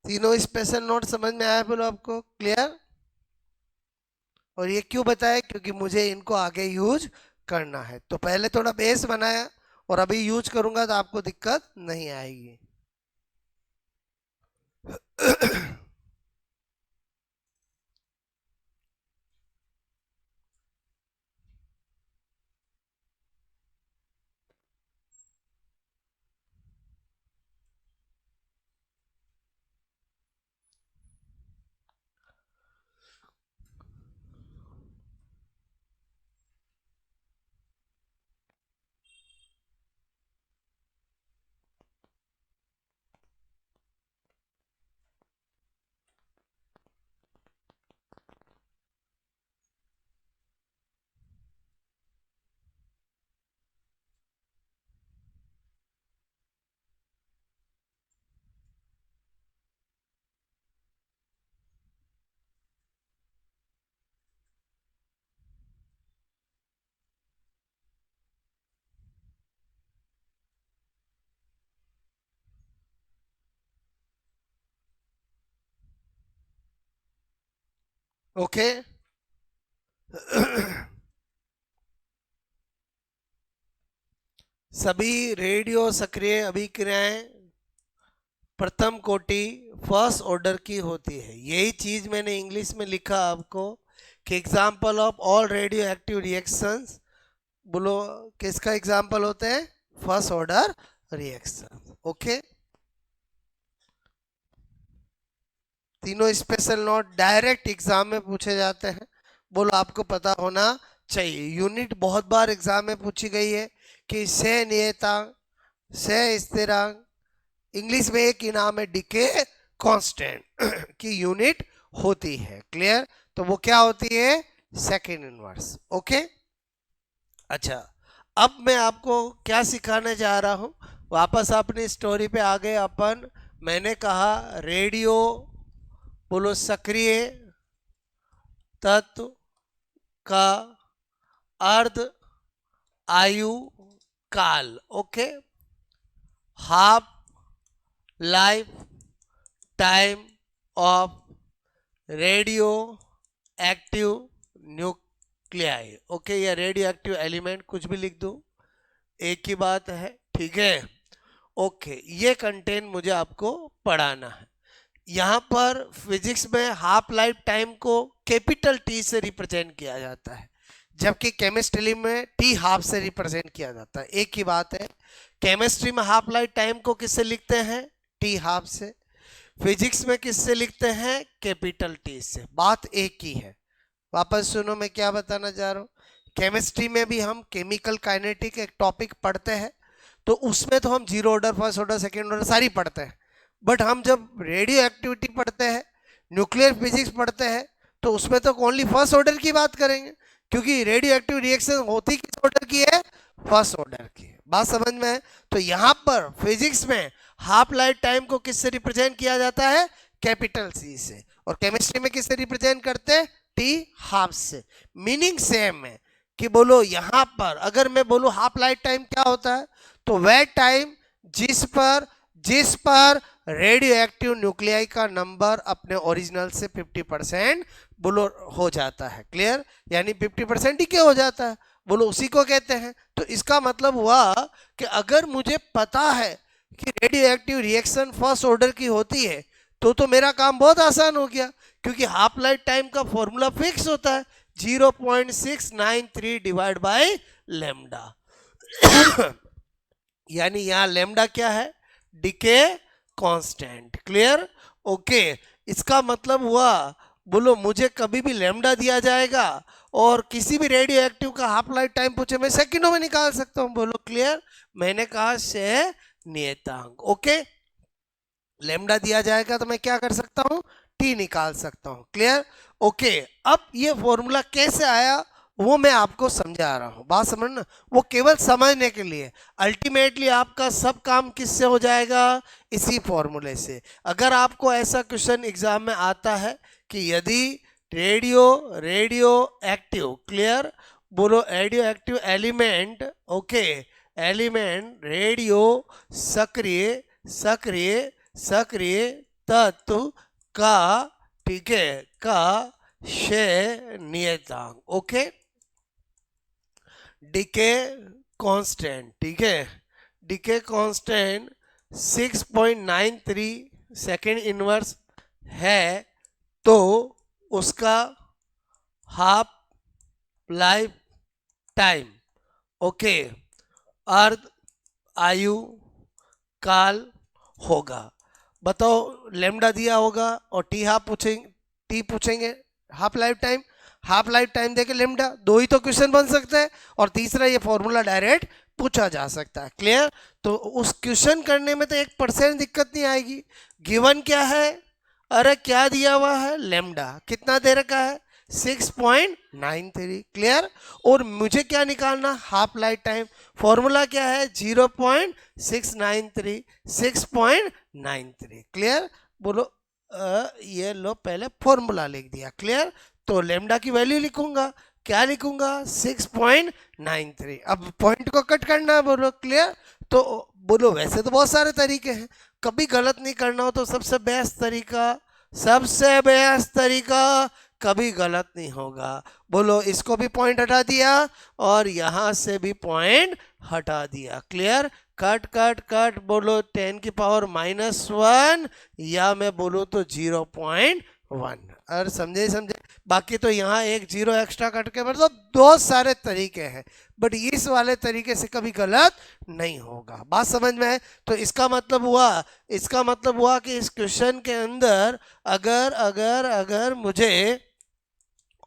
तीनों स्पेशल नोट समझ में आया, बोलो आपको क्लियर। और ये क्यों बताया, क्योंकि मुझे इनको आगे यूज करना है। तो पहले थोड़ा बेस बनाया और अभी यूज करूंगा तो आपको दिक्कत नहीं आएगी। ओके, सभी रेडियो सक्रिय अभिक्रियाएं प्रथम कोटि फर्स्ट ऑर्डर की होती है। यही चीज मैंने इंग्लिश में लिखा आपको कि example of all radio active reactions, बोलो किसका एग्जाम्पल होते हैं, फर्स्ट ऑर्डर रिएक्शन। ओके, तीनों स्पेशल नोट डायरेक्ट एग्जाम में पूछे जाते हैं, बोलो आपको पता होना चाहिए। यूनिट बहुत बार एग्जाम में पूछी गई है कि से नियतांक, से स्थिरांक, इंग्लिश में एक ही नाम है डीके कांस्टेंट की यूनिट होती है। क्लियर, तो वो क्या होती है, सेकेंड इनवर्स। ओके, अच्छा, अब मैं आपको क्या सिखाने जा रहा हूं, वापस अपनी स्टोरी पे आ गए अपन। मैंने कहा रेडियो, बोलो सक्रिय तत्व का अर्ध आयु काल। Okay, half life time of radioactive nuclei. Okay, या रेडियो एक्टिव एलिमेंट, कुछ भी लिख दूं, एक ही बात है, ठीक है। ओके, ये कंटेंट मुझे आपको पढ़ाना है। यहां पर फिजिक्स में हाफ लाइफ टाइम को कैपिटल टी से रिप्रेजेंट किया जाता है, जबकि केमिस्ट्री में टी हाफ से रिप्रेजेंट किया जाता है। एक ही बात है, केमिस्ट्री में हाफ लाइफ टाइम को किससे लिखते हैं, टी हाफ से। फिजिक्स में किससे लिखते हैं, कैपिटल टी से। बात एक ही है। वापस सुनो मैं क्या बताना चाह रहा हूँ। केमिस्ट्री में भी हम केमिकल काइनेटिक एक टॉपिक पढ़ते हैं, तो उसमें तो हम 0 order, first order, second order सारी पढ़ते हैं। बट हम जब रेडियो एक्टिविटी पढ़ते हैं, न्यूक्लियर फिजिक्स पढ़ते हैं, तो उसमें तो ओनली फर्स्ट ऑर्डर की बात करेंगे, क्योंकि रेडियो एक्टिव रिएक्शन होती किस ऑर्डर की है, फर्स्ट ऑर्डर की है। बात समझ में है। तो यहाँ पर फिजिक्स में हाफ लाइफ टाइम को किससे रिप्रेजेंट किया जाता है, कैपिटल सी से। और केमिस्ट्री में किससे रिप्रेजेंट करते हैं, टी हाफ से। मीनिंग सेम है कि बोलो यहाँ पर अगर मैं बोलूँ हाफ लाइफ टाइम क्या होता है, तो वह टाइम जिस पर रेडियो एक्टिव न्यूक्लियाई का नंबर अपने ओरिजिनल से 50% बोलो हो जाता है। क्लियर, यानी 50% ही क्या हो जाता है, बोलो उसी को कहते हैं। तो इसका मतलब हुआ कि अगर मुझे पता है कि radio active reaction first order की होती है तो मेरा काम बहुत आसान हो गया, क्योंकि हाफ लाइफ टाइम का फॉर्मूला फिक्स होता है 0.693 डिवाइड बाय लेमडा। यानी यहाँ लेमडा क्या है, डिके कांस्टेंट। Clear, okay. इसका मतलब हुआ, बोलो मुझे कभी भी लेमडा दिया जाएगा और किसी भी रेडियो एक्टिव का हाफ लाइफ टाइम पूछे मैं सेकंडों में निकाल सकता हूं। बोलो क्लियर, मैंने कहा से नियतांक। ओके, लेमडा दिया जाएगा तो मैं क्या कर सकता हूं, टी निकाल सकता हूं। Clear, okay. अब ये फॉर्मूला कैसे आया वो मैं आपको समझा रहा हूं, बात समझना, वो केवल समझने के लिए। अल्टीमेटली आपका सब काम किससे हो जाएगा, इसी फॉर्मूले से। अगर आपको ऐसा क्वेश्चन एग्जाम में आता है कि यदि रेडियो एक्टिव, क्लियर, बोलो radio active element, okay, element radio सक्रिय सक्रिय सक्रिय तत्व का, ठीक है, का क्षय नियतांक, ओके, डिके कांस्टेंट, ठीक है, डिके कांस्टेंट 6.93 सेकेंड इनवर्स है, तो उसका हाफ लाइफ टाइम, ओके, अर्ध आयु काल होगा। बताओ, लेमडा दिया होगा और टी पूछेंगे half life time, half life time देके लेमडा, दो ही तो क्वेश्चन बन सकते हैं, और तीसरा ये फॉर्मूला डायरेक्ट पूछा जा सकता है। क्लियर, तो उस क्वेश्चन करने में तो 1% दिक्कत नहीं आएगी। गिवन क्या है, अरे क्या दिया हुआ है, लेमडा कितना दे रखा है 6.93। क्लियर, और मुझे क्या निकालना, हाफ लाइफ टाइम, फॉर्मूला क्या है 0.693 6.93। क्लियर, बोलो ये लो पहले फॉर्मूला लिख दिया। क्लियर, तो लेमडा की वैल्यू लिखूंगा, क्या लिखूंगा 6.93। अब पॉइंट को कट करना है, बोलो क्लियर। तो बोलो वैसे तो बहुत सारे तरीके हैं, कभी गलत नहीं करना हो तो सबसे बेस्ट तरीका कभी गलत नहीं होगा। बोलो इसको भी पॉइंट हटा दिया और यहां से भी पॉइंट हटा दिया। क्लियर, कट कट कट, बोलो 10 की पावर -1 या मैं बोलूँ तो 0.1। और समझे, बाकी तो यहाँ एक जीरो एक्स्ट्रा कट के मतलब बहुत सारे तरीके हैं, बट इस वाले तरीके से कभी गलत नहीं होगा। बात समझ में है? तो इसका मतलब हुआ कि इस क्वेश्चन के अंदर अगर मुझे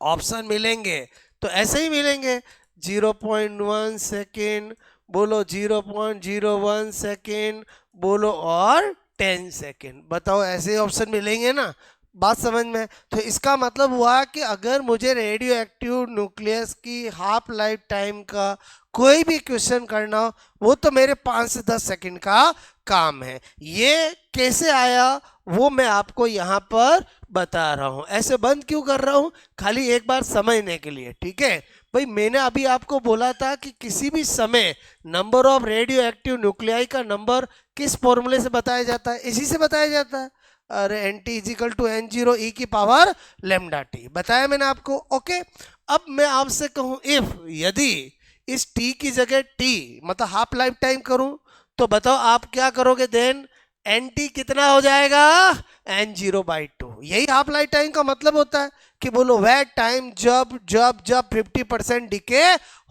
ऑप्शन मिलेंगे तो ऐसे ही मिलेंगे, 0.1 सेकेंड, बोलो 0.01 सेकेंड, बोलो और 10 सेकेंड। बताओ ऐसे ही ऑप्शन मिलेंगे ना, बात समझ में? तो इसका मतलब हुआ कि अगर मुझे रेडियो एक्टिव न्यूक्लियस की हाफ लाइफ टाइम का कोई भी क्वेश्चन करना हो, वो तो मेरे 5 से 10 सेकंड का काम है। ये कैसे आया वो मैं आपको यहाँ पर बता रहा हूँ। ऐसे बंद क्यों कर रहा हूँ, खाली एक बार समझने के लिए, ठीक है भाई। मैंने अभी आपको बोला था कि किसी भी समय number of radioactive nuclei का नंबर किस फॉर्मूले से बताया जाता है, इसी से बताया जाता है। अरे NT = N0 e की पावर लेमडा टी बताया मैंने आपको। ओके, अब मैं आपसे कहूं इफ यदि इस टी की जगह टी मतलब हाफ लाइफ टाइम करूं तो बताओ आप क्या करोगे, देन NT कितना हो जाएगा, N0/2। यही हाफ लाइफ टाइम का मतलब होता है कि बोलो वह टाइम जब जब जब 50% डिके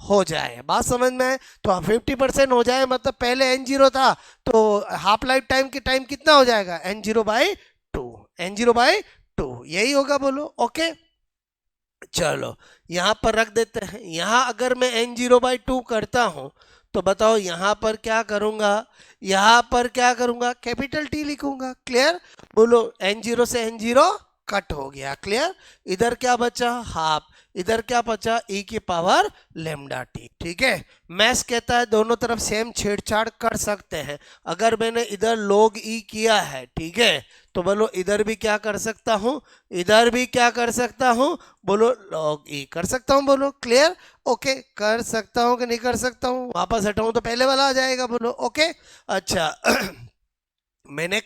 हो जाए। बात समझ में है? तो 50% हो जाए मतलब पहले N0 था तो हाफ लाइफ टाइम की टाइम कितना हो जाएगा, N0/2 N0/2 यही होगा। बोलो ओके, चलो यहां पर रख देते हैं। यहां अगर मैं N0/2 करता हूं तो बताओ यहां पर क्या करूंगा, कैपिटल टी लिखूंगा। क्लियर, बोलो N0 से N0 कट हो गया। क्लियर, इधर क्या बचा, हाफ, इधर क्या बचा, e की पावर लेमडा टी। ठीक है, मैथ्स कहता है दोनों तरफ सेम छेड़छाड़ कर सकते हैं। अगर मैंने इधर log e किया है, ठीक है, तो बोलो इधर भी क्या कर सकता हूं, बोलो log e कर सकता हूं। बोलो क्लियर, ओके, कर सकता हूं कि नहीं कर सकता हूं, वापस हटाऊं तो पहले वाला आ जाएगा। बोलो ओके, अच्छा मैंने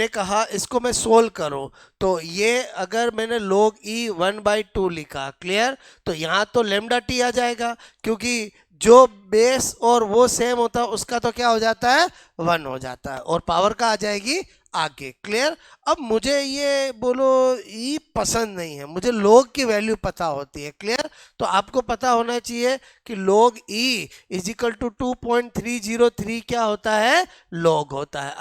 कहा इसको मैं सोल्व करूं तो ये अगर मैंने log e 1/2 लिखा, क्लियर, तो यहाँ तो लेमडा टी आ जाएगा क्योंकि जो बेस और वो सेम होता है उसका तो क्या हो जाता है, 1 हो जाता है, और पावर का आ जाएगी आगे। क्लियर। अब मुझे ये बोलो ई पसंद नहीं है, मुझे log की वैल्यू पता होती है। क्लियर। तो आपको पता होना चाहिए कि log e is equal to 2.303 क्या होता है, log होता है।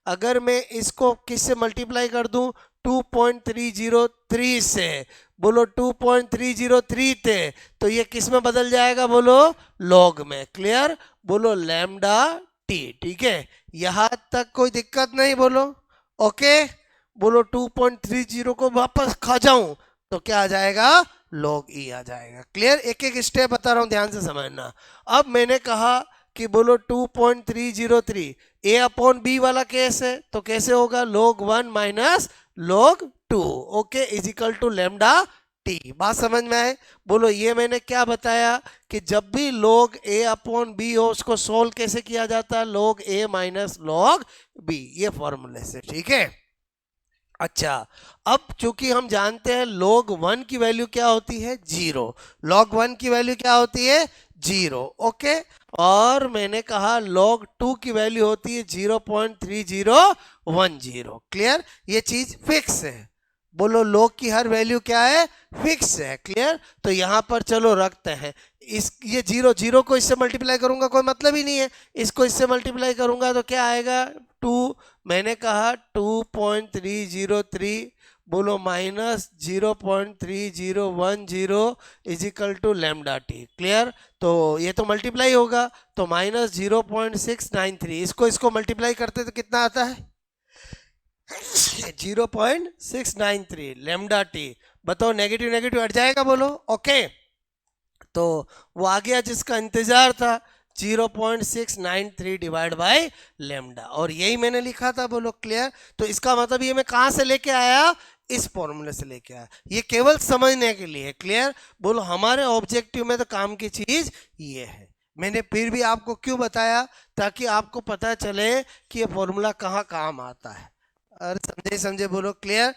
अगर मैं इसको किससे मल्टीप्लाई कर दूं, 2.303 से, बोलो 2.303 थे, तो ये किस में बदल जाएगा, बोलो लॉग में। क्लियर। बोलो लैम्डा टी। ठीक है, यहां तक कोई दिक्कत नहीं, बोलो ओके। बोलो 2.30 को वापस खा जाऊं तो क्या आ जाएगा, log ई आ जाएगा। क्लियर। एक एक स्टेप बता रहा हूं, ध्यान से समझना। अब मैंने कहा कि बोलो 2.303 ए अपॉन बी वाला केस है, तो कैसे होगा, log 1 minus log 2, okay, is equal to lambda t. बात समझ में आए। बोलो ये मैंने क्या बताया कि जब भी log a अपॉन बी हो उसको सोल्व कैसे किया जाता है, log a minus log b, ये फॉर्मूले से। ठीक है। अच्छा, अब चूंकि हम जानते हैं log 1 की वैल्यू क्या होती है, 0। log 1 की वैल्यू क्या होती है, 0। ओके। और मैंने कहा log 2 की वैल्यू होती है 0.3010। क्लियर। ये चीज फिक्स है। बोलो log की हर वैल्यू क्या है, फिक्स है। क्लियर। तो यहां पर चलो रखते हैं इस, ये 0 को इससे मल्टीप्लाई करूंगा कोई मतलब ही नहीं है, इसको इससे मल्टीप्लाई करूंगा तो क्या आएगा, 2। मैंने कहा 2.303, बोलो minus 0.3010 is equal to lambda T. Clear. तो ये तो मल्टीप्लाई होगा, तो माइनस 0.693, इसको इसको मल्टीप्लाई करते तो कितना आता है, 0.693 लेमडा टी। बताओ नेगेटिव नेगेटिव हट जाएगा, बोलो ओके। तो वो आ गया जिसका इंतजार था, 0.693 डिवाइड बाय लेमडा, और यही मैंने लिखा था। बोलो क्लियर। तो इसका मतलब ये मैं कहां से लेके आया, इस फॉर्मूले से लेके आया, ये केवल समझने के लिए। क्लियर। बोलो हमारे ऑब्जेक्टिव में तो काम की चीज ये है। मैंने फिर भी आपको क्यों बताया, ताकि आपको पता चले कि ये फॉर्मूला कहाँ काम आता है। अरे समझे समझे, बोलो क्लियर।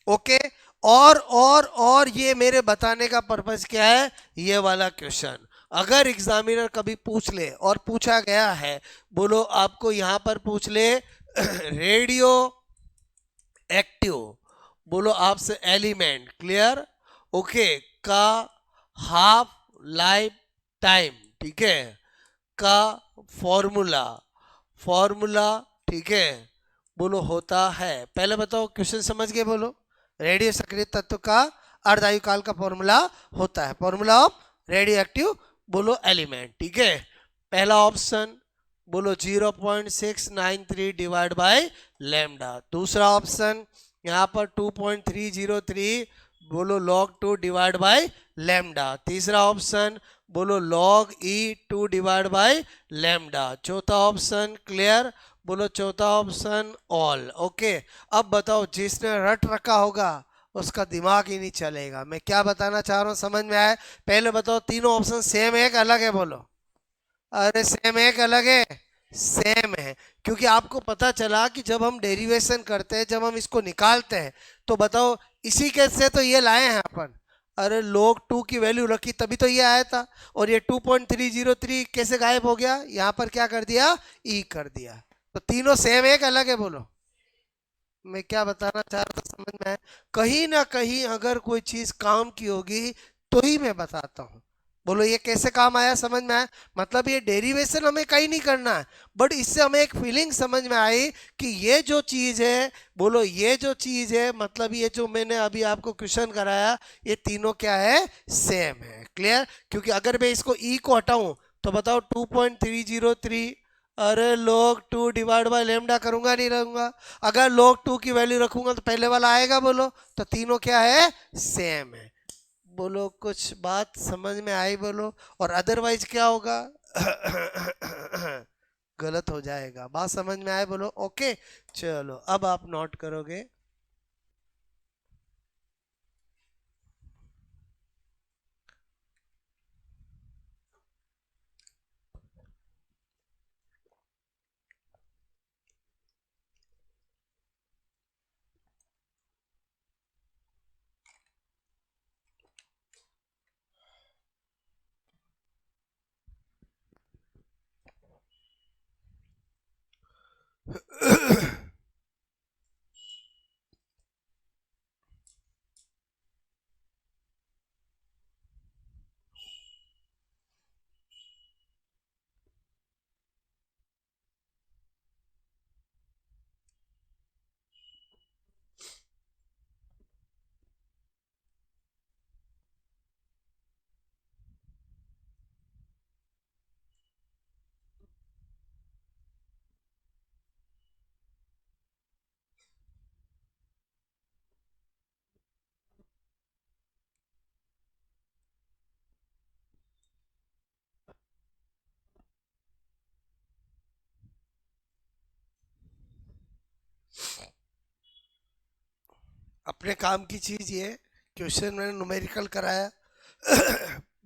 ओके। और ये मेरे बताने का पर्पस क्या है, ये वाला क्वेश्चन अगर एग्जामिनर कभी पूछ ले, और पूछा गया है, बोलो आपको यहां पर पूछ ले रेडियो एक्टिव, बोलो आपसे एलिमेंट, क्लियर, ओके, का हाफ लाइफ टाइम, ठीक है, का फॉर्मूला फॉर्मूला ठीक है, बोलो होता है, पहले बताओ क्वेश्चन समझ गए, बोलो रेडियो सक्रिय तत्व का अर्धायु काल का फॉर्मूला होता है, फॉर्मूला ऑफ रेडियो एक्टिव, बोलो एलिमेंट। ठीक है। पहला ऑप्शन, बोलो 0.693 डिवाइड बाय लेमडा। दूसरा ऑप्शन यहाँ पर 2.303, बोलो log 2 डिवाइड बाय लेमडा। तीसरा ऑप्शन, बोलो log E 2 divide by lambda. चौथा ऑप्शन, क्लियर, बोलो चौथा ऑप्शन ऑल। ओके। अब बताओ जिसने रट रखा होगा उसका दिमाग ही नहीं चलेगा। मैं क्या बताना चाह रहा हूँ समझ में आया। पहले बताओ तीनों ऑप्शन सेम है कि अलग है, बोलो। अरे सेम है कि अलग है, सेम है। क्योंकि आपको पता चला कि जब हम डेरिवेशन करते हैं, जब हम इसको निकालते हैं, तो बताओ इसी के से तो ये लाए हैं अपन। अरे log 2 की वैल्यू रखी तभी तो ये आया था, और ये 2.303 कैसे गायब हो गया, यहाँ पर क्या कर दिया, ई कर दिया। तो तीनों सेम है कि अलग है, बोलो। मैं क्या बताना चाह रहा था समझ में आया। कहीं ना कहीं अगर कोई चीज काम की होगी तो ही मैं बताता हूँ। बोलो ये कैसे काम आया, समझ में आया। मतलब ये डेरिवेशन हमें कहीं नहीं करना है, बट इससे हमें एक फीलिंग समझ में आई कि ये जो चीज है, बोलो ये जो चीज है, मतलब ये जो मैंने अभी आपको क्वेश्चन कराया, ये तीनों क्या है, सेम है। क्लियर। क्योंकि अगर मैं इसको ई को हटाऊं तो बताओ 2.303, अरे log 2 डिवाइड बाय लेमडा करूंगा नहीं रहूंगा। अगर log 2 की वैल्यू रखूंगा तो पहले वाला आएगा, बोलो। तो तीनों क्या है, सेम है। बोलो कुछ बात समझ में आई, बोलो। और अदरवाइज क्या होगा गलत हो जाएगा। बात समझ में आए, बोलो ओके। चलो अब आप नोट करोगे। अपने काम की चीज ये, क्वेश्चन मैंने न्यूमेरिकल कराया।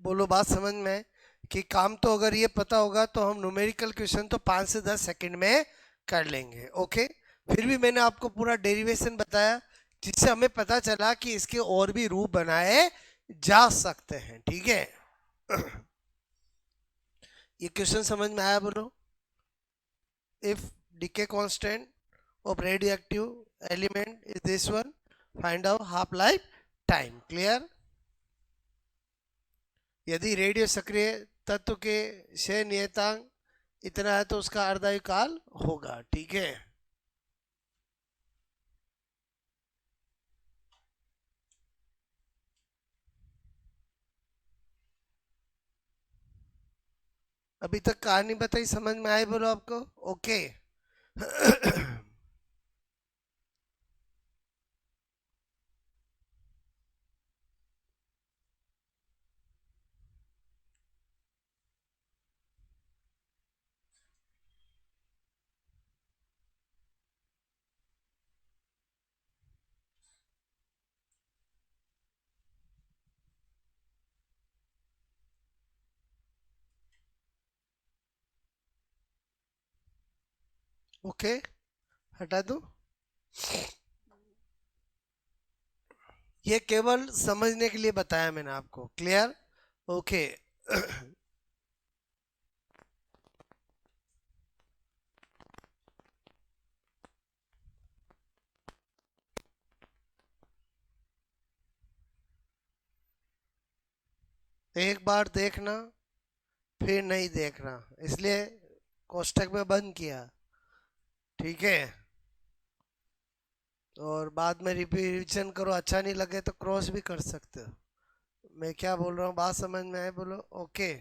बोलो बात समझ में है? कि काम तो अगर ये पता होगा तो हम न्यूमेरिकल क्वेश्चन तो 5 से 10 सेकंड में कर लेंगे। ओके, फिर भी मैंने आपको पूरा डेरिवेशन बताया, जिससे हमें पता चला कि इसके और भी रूप बनाए जा सकते हैं। ठीक है, ये क्वेश्चन समझ में आया? बोलो। If decay constant of radioactive element is this one, find out half life time. Clear? यदि रेडियो सक्रिय तत्व के क्षय नियतांक इतना है तो उसका अर्धायु काल होगा। ठीक है, अभी तक कहानी बताई, समझ में आई? बोलो आपको। ओके। ओके, हटा दो। ये केवल समझने के लिए बताया मैंने आपको। क्लियर? ओके। एक बार देखना फिर नहीं देखना, इसलिए कोष्टक में बंद किया। ठीक है, और बाद में रिविजन करो, अच्छा नहीं लगे तो क्रॉस भी कर सकते हो। मैं क्या बोल रहा हूँ बात समझ में आए? बोलो। ओके।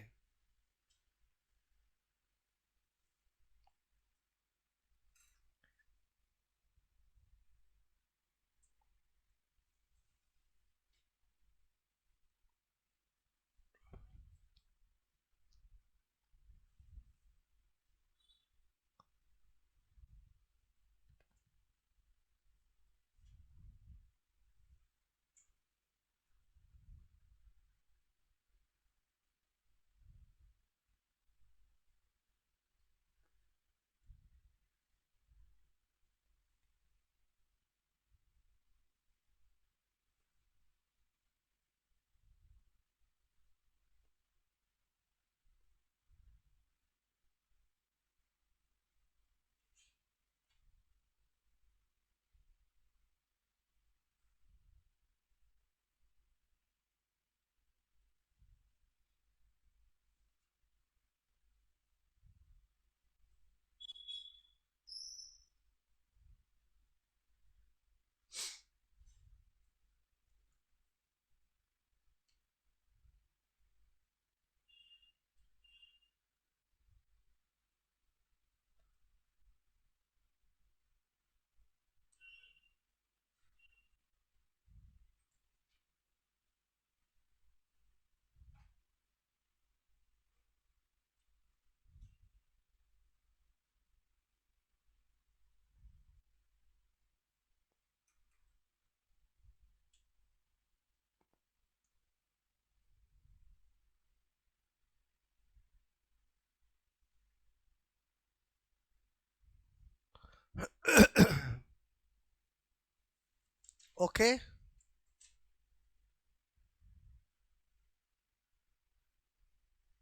ओके,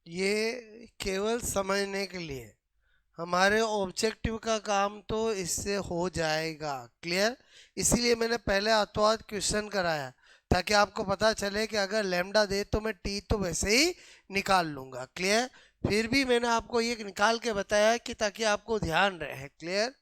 ये केवल समझने के लिए हमारे ऑब्जेक्टिव का काम तो इससे हो जाएगा। क्लियर? इसीलिए मैंने पहले अतवाद क्वेश्चन कराया, ताकि आपको पता चले कि अगर लैम्डा दे तो मैं टी तो वैसे ही निकाल लूंगा। क्लियर? फिर भी मैंने आपको ये निकाल के बताया कि ताकि आपको ध्यान रहे। क्लियर?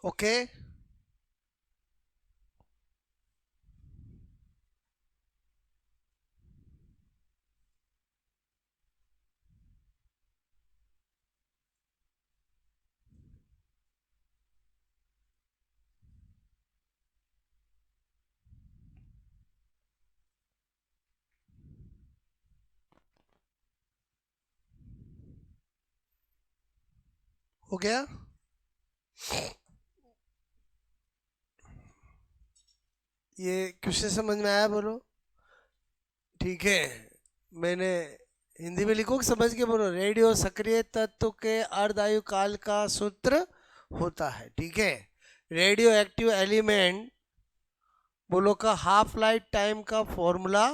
ओके? हो गया? ये क्वेश्चन समझ में आया? बोलो। ठीक है, मैंने हिंदी में लिखो कि समझ के बोलो। रेडियो सक्रिय तत्व के अर्धायु काल का सूत्र होता है। ठीक है? रेडियो एक्टिव एलिमेंट बोलो का हाफ लाइफ टाइम का फॉर्मूला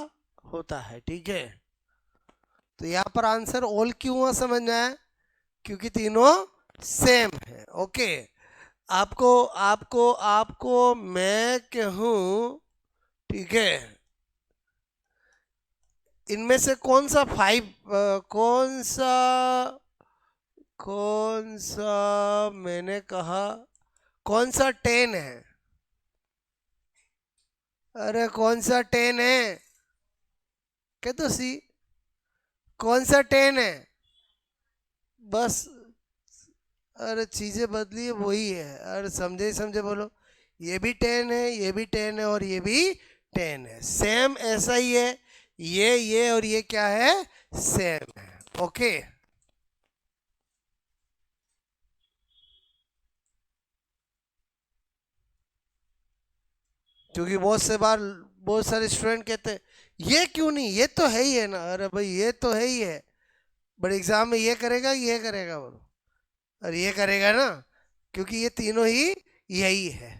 होता है। ठीक है? तो यहाँ पर आंसर ऑल क्यों हुआ समझ में आया? क्योंकि तीनों सेम है। ओके? आपको आपको आपको मैं कहूँ, ठीक है, इनमें से कौन सा कौन सा मैंने कहा कौन सा 10 है? अरे कौन सा 10 है? क्या तो सी कौन सा 10 है? बस। अरे चीजें बदली है, वही है। अरे समझे समझे बोलो। ये भी 10 है, ये भी 10 है, और ये भी 10 है। सेम ऐसा ही है। ये और ये क्या है? सेम है। ओके? क्योंकि बहुत से बार बहुत सारे स्टूडेंट कहते हैं ये क्यों नहीं, ये तो है ही है ना। अरे भाई ये तो है ही है, बट एग्जाम में ये करेगा ये करेगा बोलो। और ये करेगा ना, क्योंकि ये तीनों ही यही है।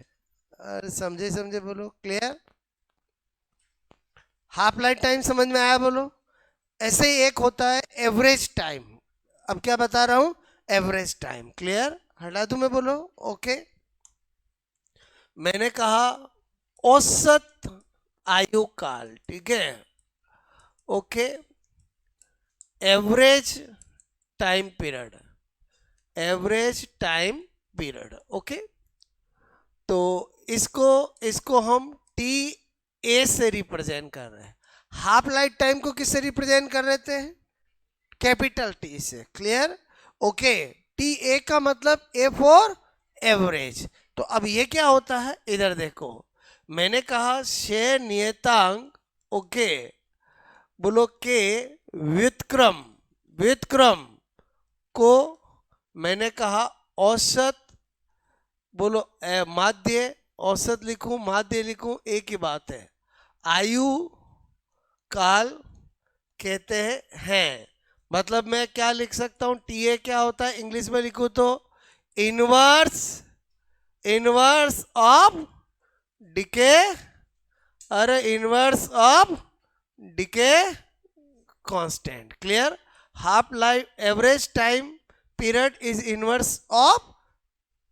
अरे समझे समझे बोलो। क्लियर? हाफ लाइफ टाइम समझ में आया? बोलो। ऐसे ही एक होता है एवरेज टाइम। अब क्या बता रहा हूं? Average time. क्लियर? हटा दूं मैं? बोलो। ओके? मैंने कहा औसत आयु काल। ठीक है? Okay? Average time period, average time period. Okay? तो इसको इसको हम टी ए से रिप्रेजेंट कर रहे हैं। हाफ लाइफ टाइम को किससे रिप्रेजेंट कर रहे थे? कैपिटल टी से। क्लियर? ओके? टी ए का मतलब ए फॉर एवरेज। तो अब ये क्या होता है, इधर देखो। मैंने कहा शेर नियतांक, ओके, बोलो के व्युत्क्रम, व्युत्क्रम को मैंने कहा औसत, बोलो माध्य। औसत लिखूं माध्य लिखूं एक ही बात है। आयु काल कहते हैं। मतलब मैं क्या लिख सकता हूं? टी ए क्या होता है इंग्लिश में लिखूं तो इनवर्स, इनवर्स ऑफ डिके। अरे inverse of decay constant. Clear? Half life average time period is inverse of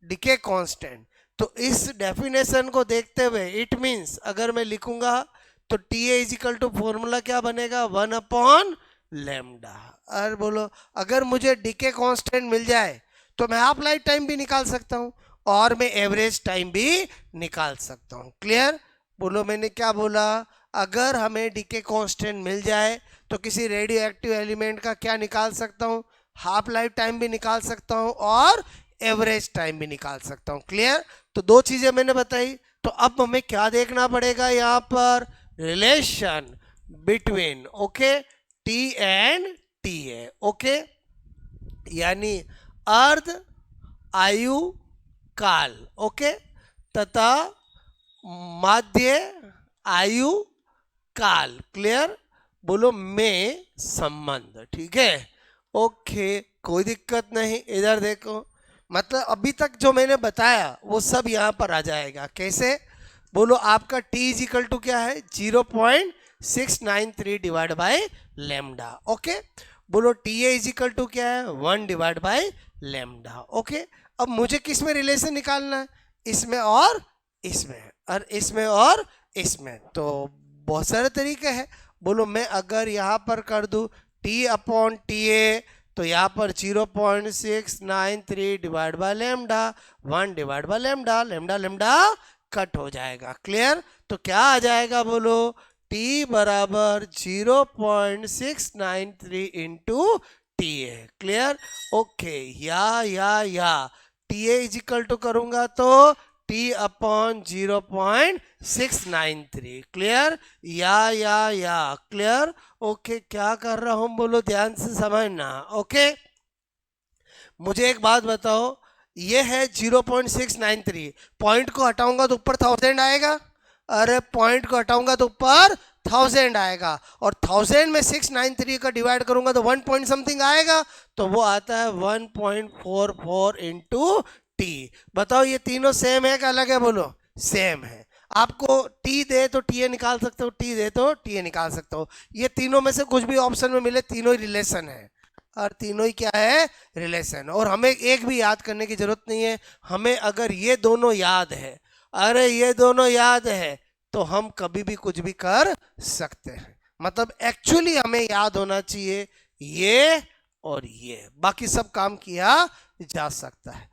decay constant. तो इस डेफिनेशन को देखते हुए इट मींस अगर मैं लिखूंगा तो t a equal to formula क्या बनेगा? 1/लैम्डा। और बोलो अगर मुझे डिके कांस्टेंट मिल जाए तो मैं हाफ लाइफ टाइम भी निकाल सकता हूं और मैं एवरेज टाइम भी निकाल सकता हूं। क्लियर? बोलो मैंने क्या बोला? अगर हमें डिके कांस्टेंट मिल जाए तो किसी रेडियो एक्टिव एलिमेंट का क्या निकाल सकता हूं? हाफ लाइफ टाइम भी निकाल सकता हूं और एवरेज टाइम भी निकाल सकता हूं। क्लियर? तो दो चीजें मैंने बताई। तो अब हमें क्या देखना पड़ेगा यहाँ पर? Relation between, okay, T and T A. Okay? यानी अर्ध आयु काल, ओके, तथा माध्य, आयु, काल। क्लियर? बोलो में संबंध। ठीक है, ओके, कोई दिक्कत नहीं। इधर देखो, मतलब अभी तक जो मैंने बताया वो सब यहां पर आ जाएगा। कैसे? बोलो आपका t इज इक्वल टू क्या है? 0.693 डिवाइड बाय लेमडा। ओके, बोलो t A is equal to क्या है? 1 डिवाइड बाय लेमडा। ओके, अब मुझे किस में रिलेशन निकालना है? इसमें और इसमें, और इसमें और इसमें। तो बहुत सारे तरीके हैं। बोलो मैं अगर यहाँ पर कर दूं टी अपॉन टी ए, तो यहाँ पर 0.693 divide by lambda, 1 divide by lambda, lambda lambda cut हो जाएगा। क्लियर? तो क्या आ जाएगा? बोलो t बराबर 0.693 into T A. Clear? Okay, या T A is equal to करूंगा तो t अपॉन 0.693। क्लियर? या क्लियर? ओके, क्या कर रहा हूं बोलो, ध्यान से समझना। ओके, मुझे एक बात बताओ, ये है 0.693, पॉइंट को हटाऊंगा तो ऊपर 1000 आएगा। अरे पॉइंट को हटाऊंगा तो ऊपर 1000 आएगा, और 1000 में 693 का डिवाइड करूंगा तो 1 पॉइंट समथिंग आएगा, तो वो आता है 1.44 इंटू टी। बताओ ये तीनों सेम है कि अलग है? बोलो सेम है। आपको टी दे तो टी ए निकाल सकते हो, टी दे तो टी ए निकाल सकते हो। ये तीनों में से कुछ भी ऑप्शन में मिले, तीनों ही रिलेशन है, और तीनों ही क्या है? रिलेशन। और हमें एक भी याद करने की जरूरत नहीं है। हमें अगर ये दोनों याद है, अरे ये दोनों याद है, तो हम कभी भी कुछ भी कर सकते हैं। मतलब एक्चुअली हमें याद होना चाहिए ये और ये, बाकी सब काम किया जा सकता है।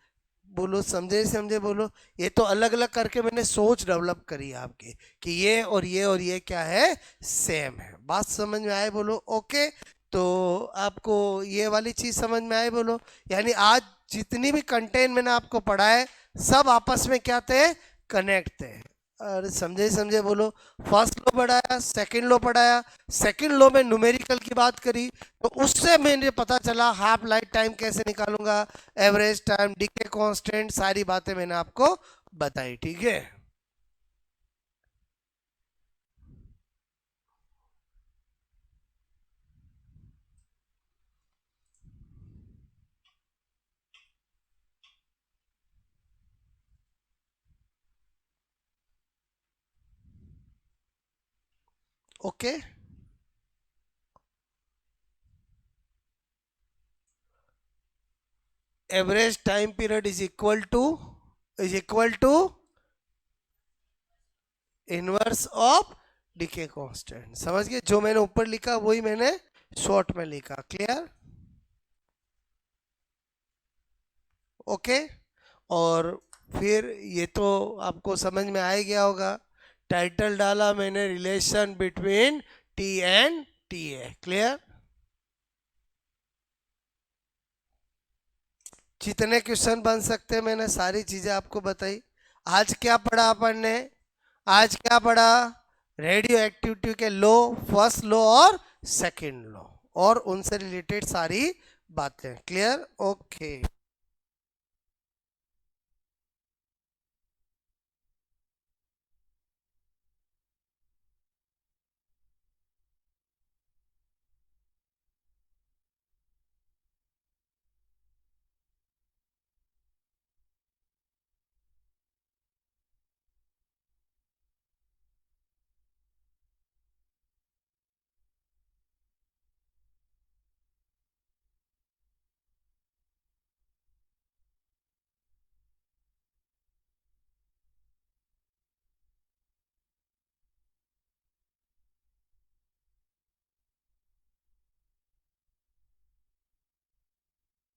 बोलो समझे समझे? बोलो, ये तो अलग अलग करके मैंने सोच डेवलप करी आपकी कि ये और ये और ये क्या है? सेम है। बात समझ में आए? बोलो ओके। तो आपको ये वाली चीज समझ में आए? बोलो, यानी आज जितनी भी कंटेंट मैंने आपको पढ़ाए सब आपस में क्या थे? कनेक्ट थे। और समझे समझे? बोलो, फर्स्ट लो पढ़ाया, सेकंड लो पढ़ाया, सेकंड लो में न्यूमेरिकल की बात करी, तो उससे मुझे पता चला हाफ लाइफ टाइम कैसे निकालूंगा, एवरेज टाइम, डीके कांस्टेंट, सारी बातें मैंने आपको बताई। ठीक है, okay. Average time period is equal to inverse of decay constant. समझ गए? जो मैंने ऊपर लिखा वही मैंने शॉर्ट में लिखा। क्लियर? ओके, और फिर ये तो आपको समझ में आ ही गया होगा। टाइटल डाला मैंने, relation between T and T A. Clear? जितने क्वेश्चन बन सकते मैंने सारी चीजें आपको बताई। आज क्या पढ़ा अपन ने? आज क्या पढ़ा? रेडियो एक्टिविटी के लो, फर्स्ट लो और सेकंड लो, और उनसे रिलेटेड सारी बातें। क्लियर? ओके।